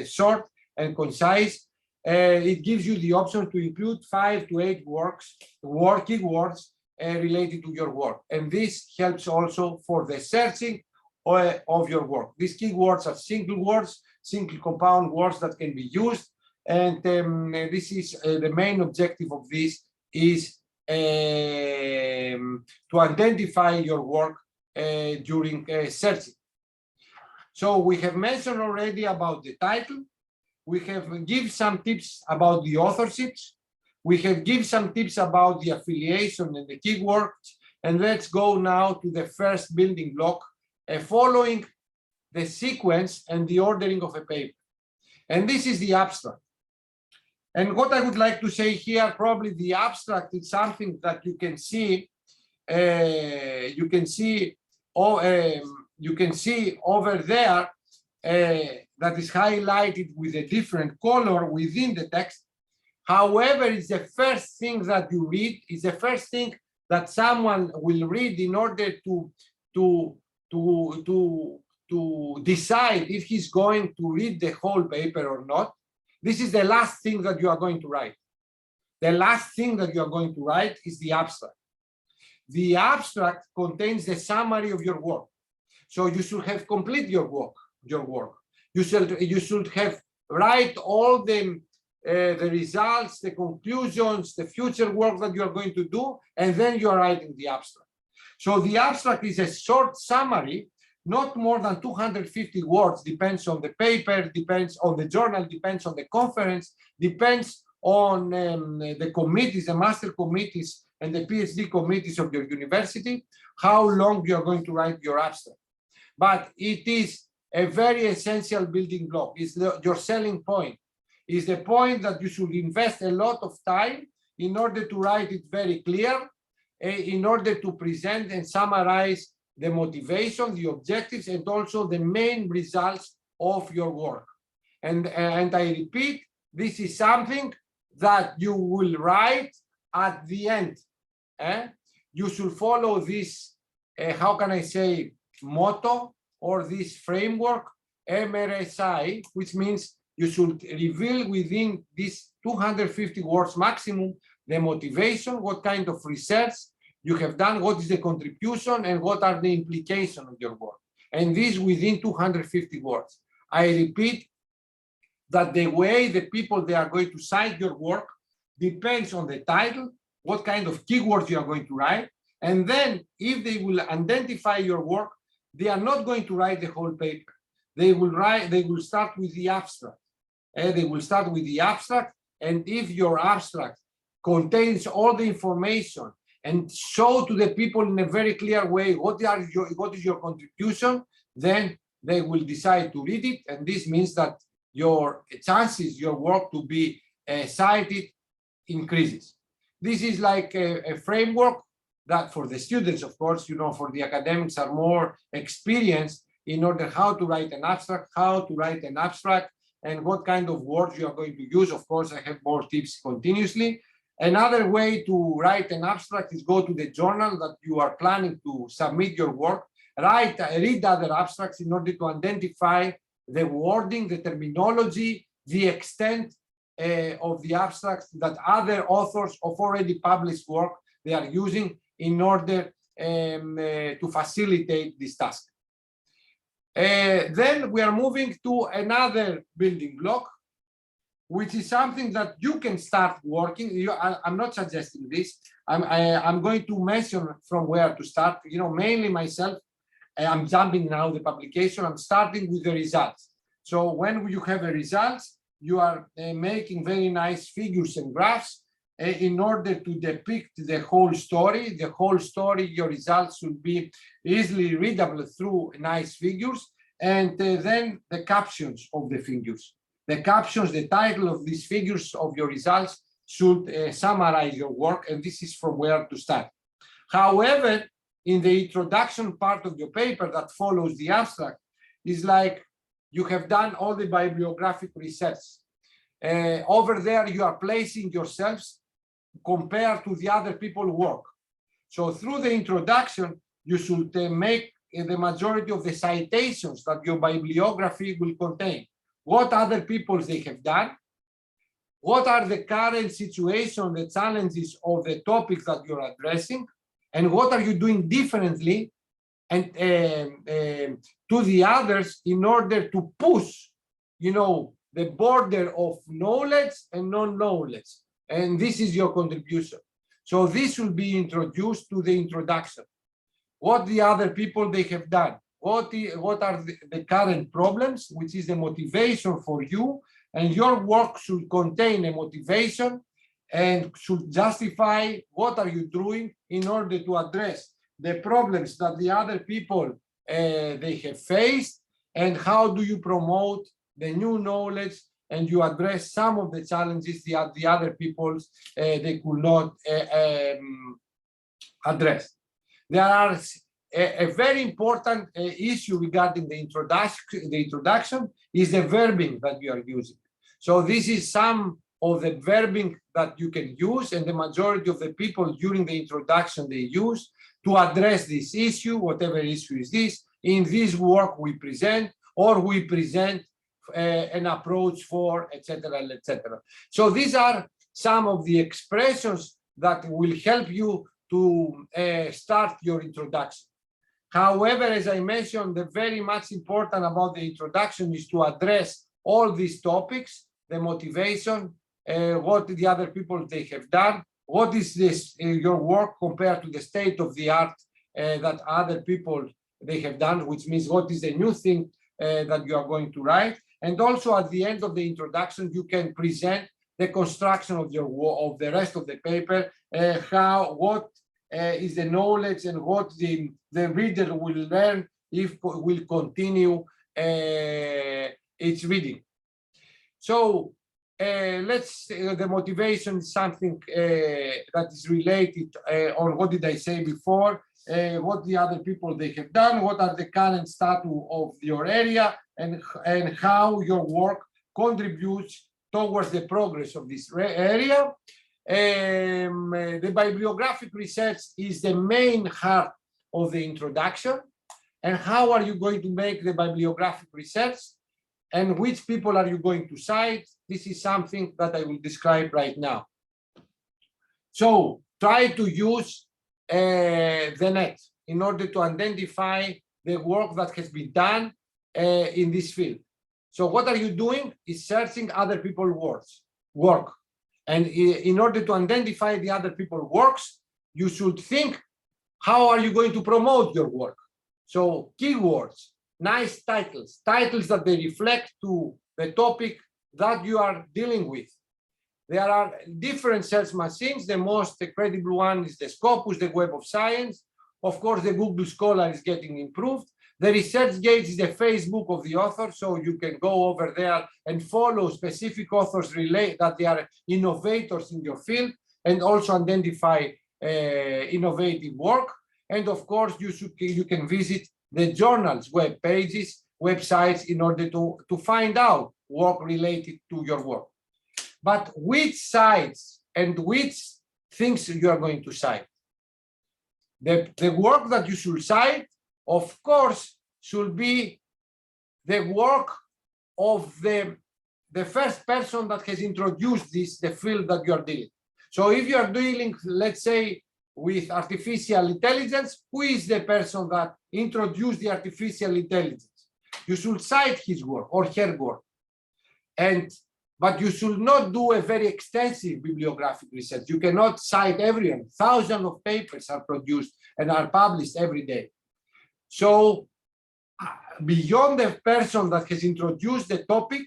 short and concise. It gives you the option to include 5 to 8 keywords related to your work, and this helps also for the searching of your work. These keywords are single words, single compound words that can be used, and this is the main objective of this is to identify your work during searching. So we have mentioned already about the title. We have given some tips about the authorships. We have given some tips about the affiliation and the keywords. And let's go now to the first building block, following the sequence and the ordering of a paper. And this is the abstract. And what I would like to say here, probably the abstract is something that you can see. You can see over there that is highlighted with a different color within the text. However, it's the first thing that you read. It's the first thing that someone will read in order to decide if he's going to read the whole paper or not. This is the last thing that you are going to write. The last thing that you are going to write is the abstract. The abstract contains the summary of your work. So you should have complete your work. You should have write all the results, the conclusions, the future work that you are going to do, and then you are writing the abstract. So the abstract is a short summary, not more than 250 words, depends on the paper, depends on the journal, depends on the conference, depends on the committees, the master committees and the PhD committees of your university, how long you are going to write your abstract. but it is a very essential building block. It's your selling point. Is the point that you should invest a lot of time in order to write it very clear, in order to present and summarize the motivation, the objectives, and also the main results of your work. And I repeat, this is something that you will write at the end. You should follow this, how can I say, motto or this framework, MRSI, which means you should reveal within these 250 words maximum the motivation, what kind of research you have done, what is the contribution, and what are the implications of your work. And this within 250 words. I repeat that the way the people they are going to cite your work depends on the title, what kind of keywords you are going to write, and then if they will identify your work, they are not going to write the whole paper. They will start with the abstract. They will start with the abstract, and if your abstract contains all the information and show to the people in a very clear way what is your contribution, then they will decide to read it, and this means that your chances, your work to be cited increases. This is like a framework that for the students, of course, for the academics are more experienced in order how to write an abstract, and what kind of words you are going to use. Of course, I have more tips continuously. Another way to write an abstract is go to the journal that you are planning to submit your work, read other abstracts in order to identify the wording, the terminology, the extent of the abstracts that other authors of already published work they are using in order to facilitate this task. Then we are moving to another building block, which is something that you can start working. I'm not suggesting this. I'm going to mention from where to start. Mainly myself, I'm jumping now the publication. I'm starting with the results. So when you have a results, you are making very nice figures and graphs in order to depict the whole story. The whole story, your results should be easily readable through nice figures, and then the captions of the figures. The captions, the title of these figures of your results should summarize your work, and this is from where to start. However, in the introduction part of your paper that follows the abstract, is like you have done all the bibliographic research. Over there, you are placing yourselves compared to the other people's work. So through the introduction, you should make the majority of the citations that your bibliography will contain. What other peoples they have done, what are the current situation, the challenges of the topics that you're addressing, and what are you doing differently and to the others in order to push, the border of knowledge and non-knowledge. And this is your contribution. So this will be introduced to the introduction. What the other people they have done, what are the current problems, which is the motivation for you, and your work should contain a motivation and should justify what are you doing in order to address the problems that the other people they have faced, and how do you promote the new knowledge and you address some of the challenges the other peoples they could not address. There are a very important issue regarding the introduction is the verbing that you are using. So this is some of the verbing that you can use, and the majority of the people during the introduction they use to address this issue, whatever issue is this. In this work we present, or we present an approach for, etc., etc. So these are some of the expressions that will help you to start your introduction. However, as I mentioned, the very much important about the introduction is to address all these topics, the motivation, what the other people they have done, what is this your work compared to the state of the art that other people they have done, which means what is the new thing that you are going to write. And also at the end of the introduction, you can present the construction of the rest of the paper, what is the knowledge and what the reader will learn if will continue its reading. So the motivation is something that is related on what did I say before, what the other people they have done, what are the current status of your area, and how your work contributes towards the progress of this area. The bibliographic research is the main heart of the introduction. And how are you going to make the bibliographic research? And which people are you going to cite? This is something that I will describe right now. So try to use the net in order to identify the work that has been done in this field. So what are you doing is searching other people's work. And in order to identify the other people's works, you should think, how are you going to promote your work? So keywords, nice titles, titles that they reflect to the topic that you are dealing with. There are different search machines. The most credible one is the Scopus, the Web of Science. Of course, the Google Scholar is getting improved. The ResearchGate is the Facebook of the author, so you can go over there and follow specific authors that they are innovators in your field, and also identify innovative work. And of course, you can visit the journals, web pages, websites in order to find out work related to your work. But which sites and which things you are going to cite? The work that you should cite, of course, should be the work of the first person that has introduced the field that you are dealing. So if you are dealing, let's say, with artificial intelligence, who is the person that introduced the artificial intelligence? You should cite his work or her work. But you should not do a very extensive bibliographic research. You cannot cite everyone. Thousands of papers are produced and are published every day. So beyond the person that has introduced the topic,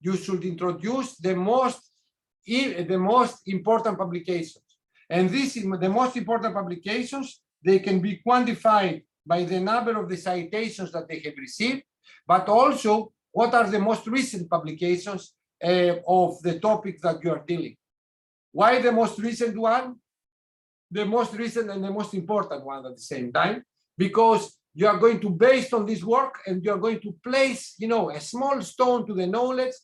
you should introduce the most important publications. And this is the most important publications. They can be quantified by the number of the citations that they have received, but also what are the most recent publications of the topic that you are dealing. Why the most recent one? The most recent and the most important one at the same time, because you are going to, based on this work, and you are going to place, a small stone to the knowledge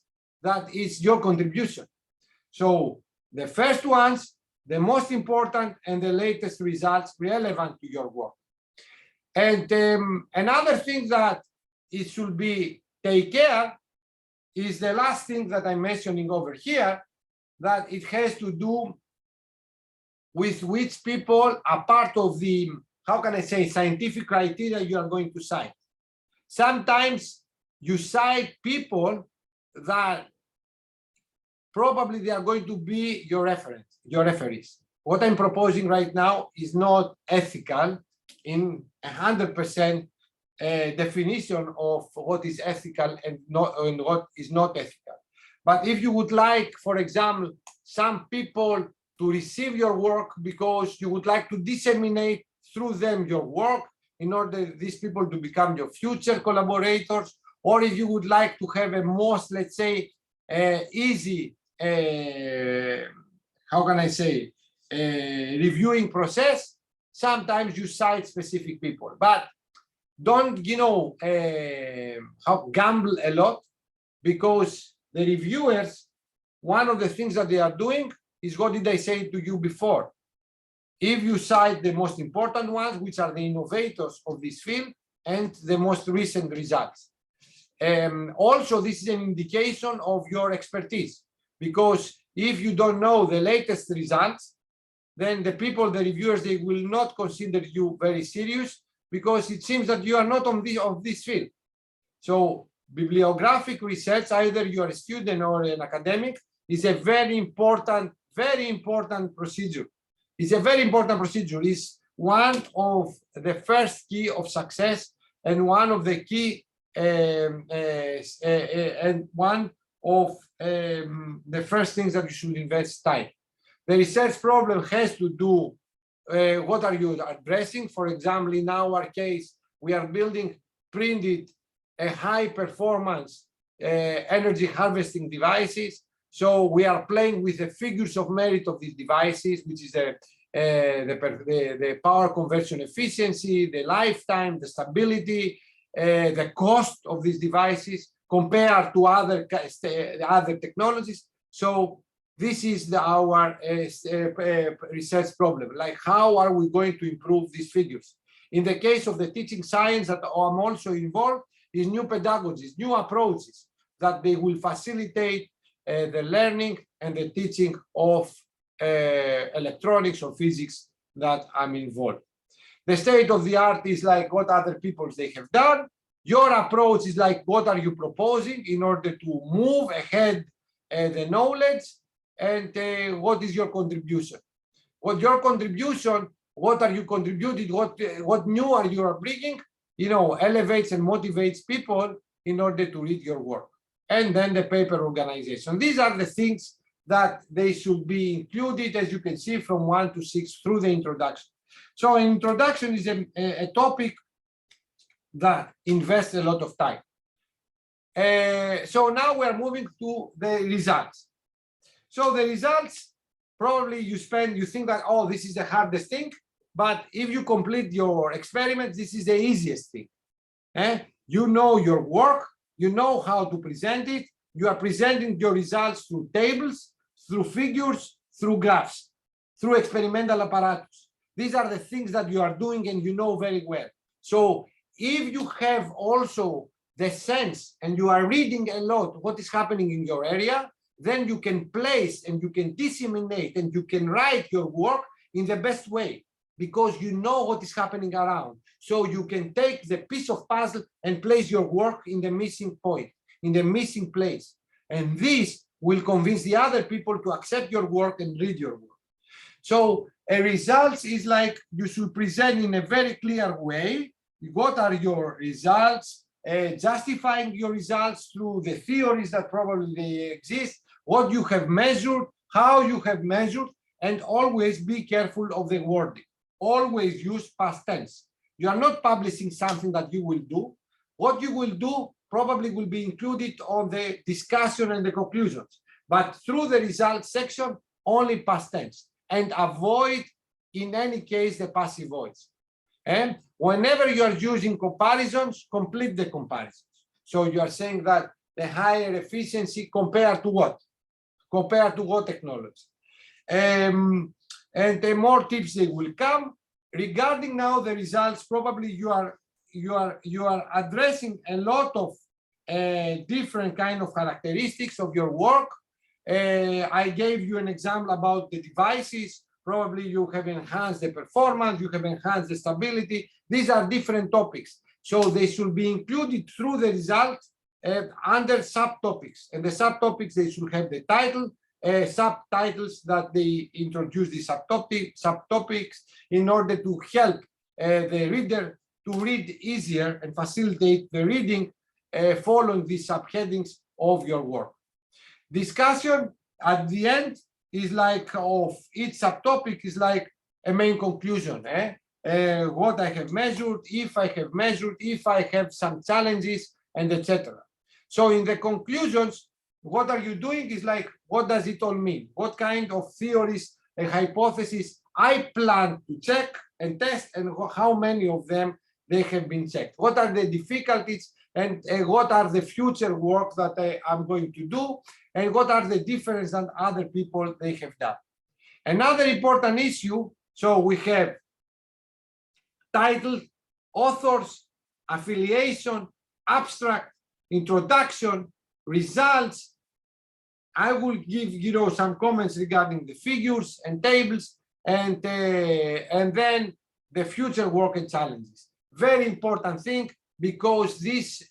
that is your contribution. So the first ones, the most important, and the latest results relevant to your work. And another thing that it should be take care is the last thing that I'm mentioning over here, that it has to do with which people are part of the, how can I say, scientific criteria you are going to cite. Sometimes you cite people that probably they are going to be your referees. What I'm proposing right now is not ethical in 100% definition of what is ethical and what is not ethical. But if you would like, for example, some people to receive your work because you would like to disseminate through them your work in order these people to become your future collaborators, or if you would like to have a most, let's say, easy, how can I say, reviewing process, sometimes you cite specific people. But don't, gamble a lot, because the reviewers, one of the things that they are doing is what did I say to you before? If you cite the most important ones, which are the innovators of this field, and the most recent results. Also, this is an indication of your expertise, because if you don't know the latest results, then the people, the reviewers, they will not consider you very serious, because it seems that you are not on this field. So bibliographic research, either you are a student or an academic, is a very important procedure. It's a very important procedure. It's one of the first key of success, and one of the key and one of the first things that you should invest time. The research problem has to do what are you addressing. For example, in our case, we are building printed a high performance energy harvesting devices. So we are playing with the figures of merit of these devices, which is the power conversion efficiency, the lifetime, the stability, the cost of these devices compared to other technologies. So this is our research problem. Like, how are we going to improve these figures? In the case of the teaching science that I'm also involved, is new pedagogies, new approaches that they will facilitate the learning and the teaching of electronics or physics that I'm involved. The state of the art is like what other people they have done. Your approach is like, what are you proposing in order to move ahead the knowledge, and what is your contribution? What your contribution, what are you contributing, what new are you bringing, elevates and motivates people in order to read your work. And then the paper organization. These are the things that they should be included, as you can see, from 1 to 6 through the introduction. So introduction is a topic that invests a lot of time. So now we're moving to the results. So the results, probably you think that, oh, this is the hardest thing, but if you complete your experiment, this is the easiest thing. You know your work, you know how to present it, you are presenting your results through tables, through figures, through graphs, through experimental apparatus. These are the things that you are doing and you know very well. So if you have also the sense and you are reading a lot what is happening in your area, then you can place and you can disseminate and you can write your work in the best way, because you know what is happening around. So you can take the piece of puzzle and place your work in the missing point, in the missing place. And this will convince the other people to accept your work and read your work. So a result is like, you should present in a very clear way what are your results, justifying your results through the theories that probably they exist, what you have measured, how you have measured, and always be careful of the wording. Always use past tense. You are not publishing something that you will do. What you will do probably will be included on the discussion and the conclusions, but through the results section, only past tense, and avoid in any case the passive voice. And whenever you are using comparisons, complete the comparisons. So you are saying that the higher efficiency compared to what? Compared to what technology? And the more tips they will come. Regarding now the results, probably you are addressing a lot of different kind of characteristics of your work. I gave you an example about the devices. Probably you have enhanced the performance, you have enhanced the stability. These are different topics. So they should be included through the results under subtopics. And the subtopics, they should have the title, subtitles that they introduce the subtopics in order to help the reader to read easier and facilitate the reading following the subheadings of your work. Discussion at the end is like of each subtopic is like a main conclusion. What I have measured, if I have measured, if I have some challenges, and etc. So in the conclusions, what are you doing is like, what does it all mean? What kind of theories and hypotheses I plan to check and test, and how many of them they have been checked? What are the difficulties, and what are the future work that I'm going to do, and what are the differences than other people they have done? Another important issue, so we have title, authors, affiliation, abstract, introduction, results. I will give some comments regarding the figures and tables, and then the future work and challenges. Very important thing, because this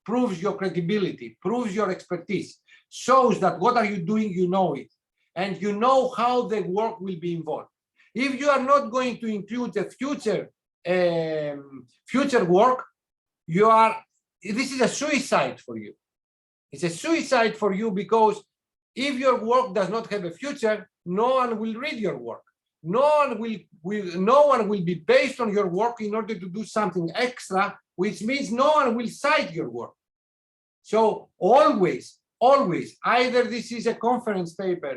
proves your credibility, proves your expertise, shows that what are you doing, you know it, and you know how the work will be involved. If you are not going to include the future work, this is a suicide for you. It's a suicide for you, because if your work does not have a future, no one will read your work. No one will be based on your work in order to do something extra which means no one will cite your work. So always, either this is a conference paper,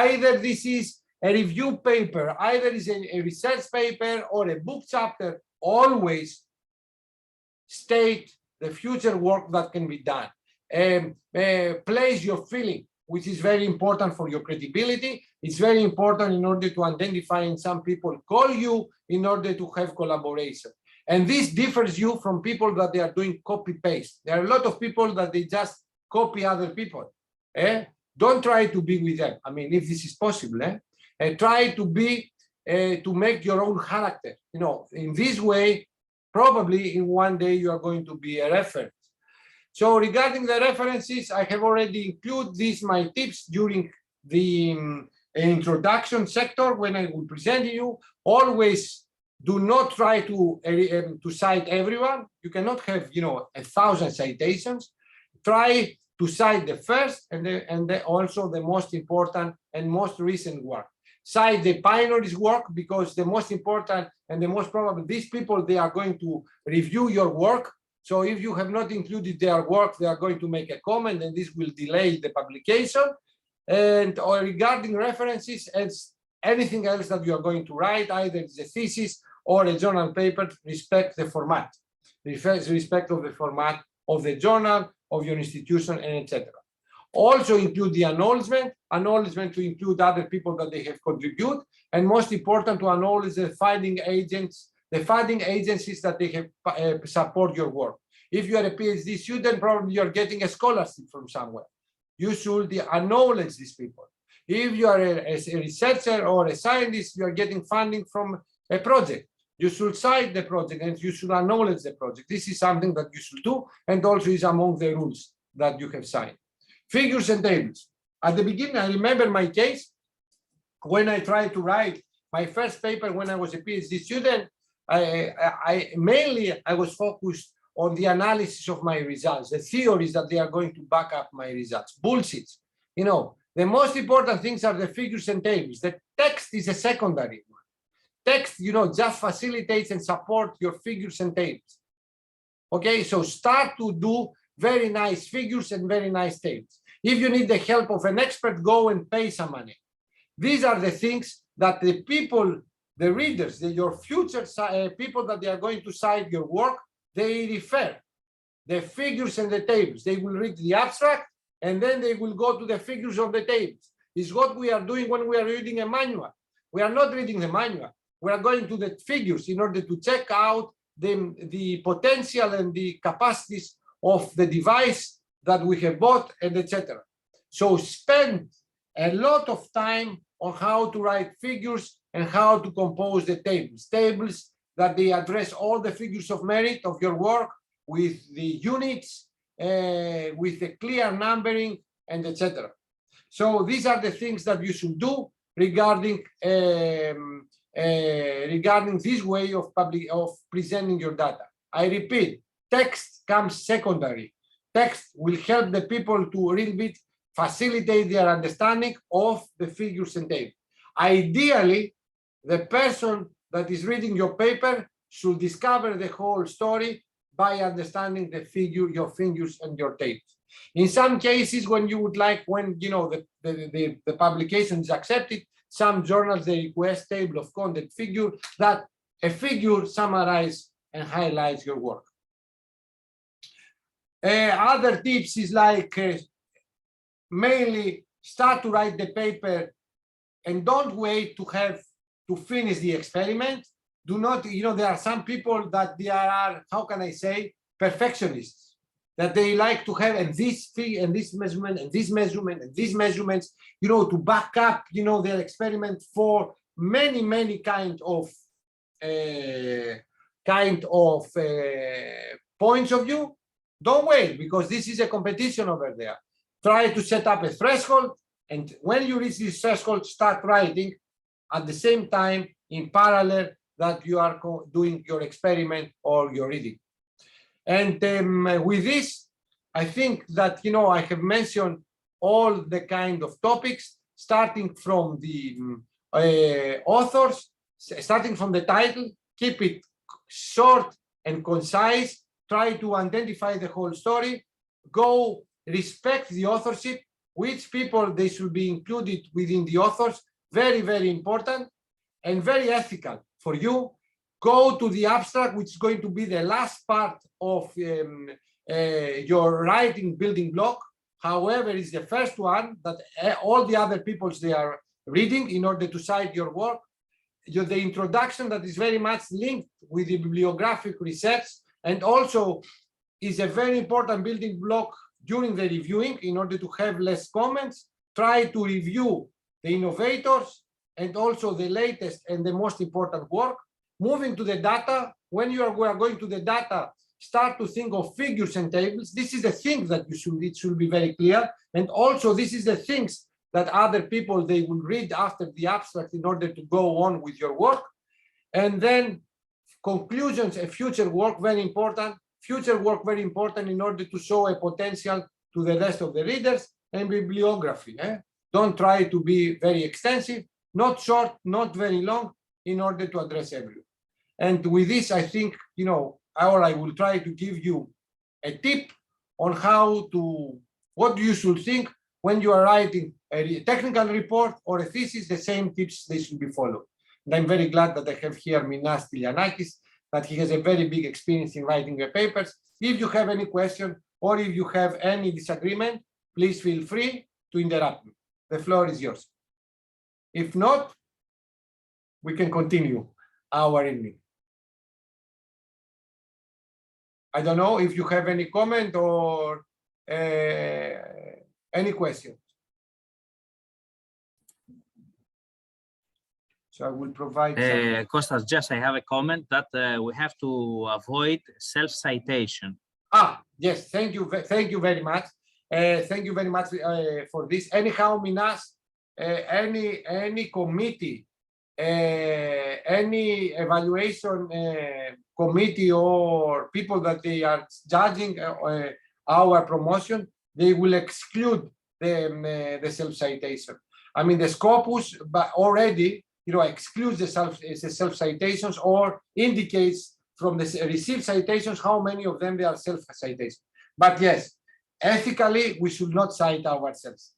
either this is a review paper, either it's a research paper or a book chapter, always state the future work that can be done. Place your feeling, which is very important for your credibility. It's very important in order to identify, and some people call you in order to have collaboration. And this differs you from people that they are doing copy-paste. There are a lot of people that they just copy other people. Don't try to be with them. I mean, if this is possible, try to be, to make your own character. You know, in this way, probably in one day you are going to be a reference. So regarding the references, I have already included these, my tips during the introduction sector when I will present you. Always do not try to cite everyone. You cannot have, you know, 1,000 citations. Try to cite the first and also the most important and most recent work. Cite the pioneers' work, because the most important and the most probable, these people, they are going to review your work. So if you have not included their work, they are going to make a comment, and this will delay the publication. And or regarding references, as anything else that you are going to write, either it's a thesis or a journal paper, respect the format. Respect of the format of the journal, of your institution, and etc. Also include the acknowledgement to include other people that they have contributed, and most important, to acknowledge the funding agents, the funding agencies that they have support your work. If you are a PhD student, probably you are getting a scholarship from somewhere. You should acknowledge these people. If you are a researcher or a scientist, you are getting funding from a project. You should cite the project and you should acknowledge the project. This is something that you should do, and also is among the rules that you have signed. Figures and tables. At the beginning, I remember my case when I tried to write my first paper when I was a PhD student. I was focused on the analysis of my results, the theories that they are going to back up my results. Bullshit. You know, the most important things are the figures and tables. The text is a secondary one. Text, you know, just facilitates and supports your figures and tables. Okay, so start to do very nice figures and very nice tables. If you need the help of an expert, go and pay some money. These are the things that the people, the readers, your future people that they are going to cite your work, they refer the figures and the tables. They will read the abstract, and then they will go to the figures of the tables. It's what we are doing when we are reading a manual. We are not reading the manual. We are going to the figures in order to check out the potential and the capacities of the device that we have bought, and etc. So spend a lot of time on how to write figures and how to compose the tables. Tables that they address all the figures of merit of your work with the units, with the clear numbering, and etc. So these are the things that you should do regarding this way of presenting your data. I repeat, text comes secondary. Text will help the people to a little bit facilitate their understanding of the figures and tables. Ideally, the person that is reading your paper should discover the whole story by understanding the figure, your figures and your tables. In some cases, when you would like, when you know the publication is accepted, some journals they request table of content figure, that a figure summarizes and highlights your work. Other tips is like mainly start to write the paper and don't wait to finish the experiment. Do not, you know, there are some people that they are, how can I say, perfectionists, that they like to have and this measurement and this measurement and these measurements, you know, to back up, you know, their experiment for many kind of points of view. Don't wait, because this is a competition over there. Try to set up a threshold, and when you reach this threshold, start writing at the same time in parallel that you are doing your experiment or your reading. And with this, I think that, you know, I have mentioned all the kind of topics, starting from the authors, starting from the title, keep it short and concise, try to identify the whole story, go respect the authorship, which people they should be included within the authors, very, very important and very ethical for you. Go to the abstract, which is going to be the last part of your writing building block. However, it's the first one that all the other peoples they are reading in order to cite your work. The introduction that is very much linked with the bibliographic research and also is a very important building block during the reviewing in order to have less comments. Try to review the innovators and also the latest and the most important work. Moving to the data, when we are going to the data, start to think of figures and tables. This is the thing that it should be very clear. And also this is the things that other people, they will read after the abstract in order to go on with your work. And then conclusions and future work, very important. Future work, very important in order to show a potential to the rest of the readers. And bibliography. Don't try to be very extensive, not short, not very long, in order to address everyone. And with this, I think, I will try to give you a tip on what you should think when you are writing a technical report or a thesis. The same tips, they should be followed. And I'm very glad that I have here Minas Stylianakis, that he has a very big experience in writing the papers. If you have any question or if you have any disagreement, please feel free to interrupt me. The floor is yours. If not, we can continue our evening. I don't know if you have any comment or any question. So I will provide. Kostas, just I have a comment that we have to avoid self-citation. Yes, thank you very much. Thank you very much for this. Anyhow, Minas, any committee, any evaluation committee or people that they are judging our promotion, they will exclude the self-citation. I mean, the Scopus but already excludes the self-citations or indicates from the received citations how many of them they are self-citations. But yes, ethically, we should not cite ourselves.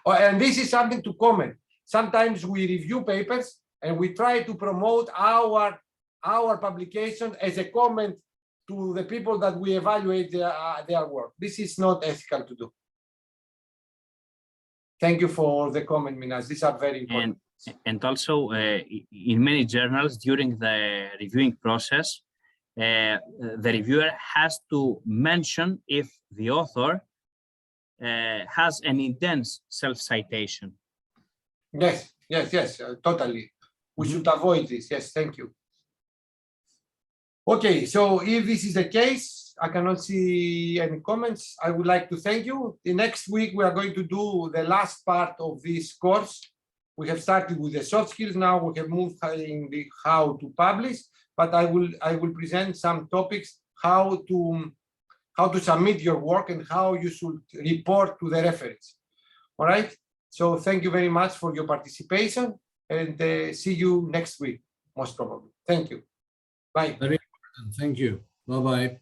And this is something to comment. Sometimes we review papers and we try to promote our publication as a comment to the people that we evaluate their work. This is not ethical to do. Thank you for the comment, Minas. These are very important. And also, in many journals, during the reviewing process, the reviewer has to mention if the author has an intense self-citation. Yes, totally. We should avoid this. Yes, thank you. Okay, so if this is the case, I cannot see any comments. I would like to thank you. The next week, we are going to do the last part of this course. We have started with the soft skills. Now we have moved in the how to publish, but I will present some topics, how to submit your work and how you should report to the reference. All right. So thank you very much for your participation and see you next week, most probably. Thank you. Bye. Very important. Thank you. Bye-bye.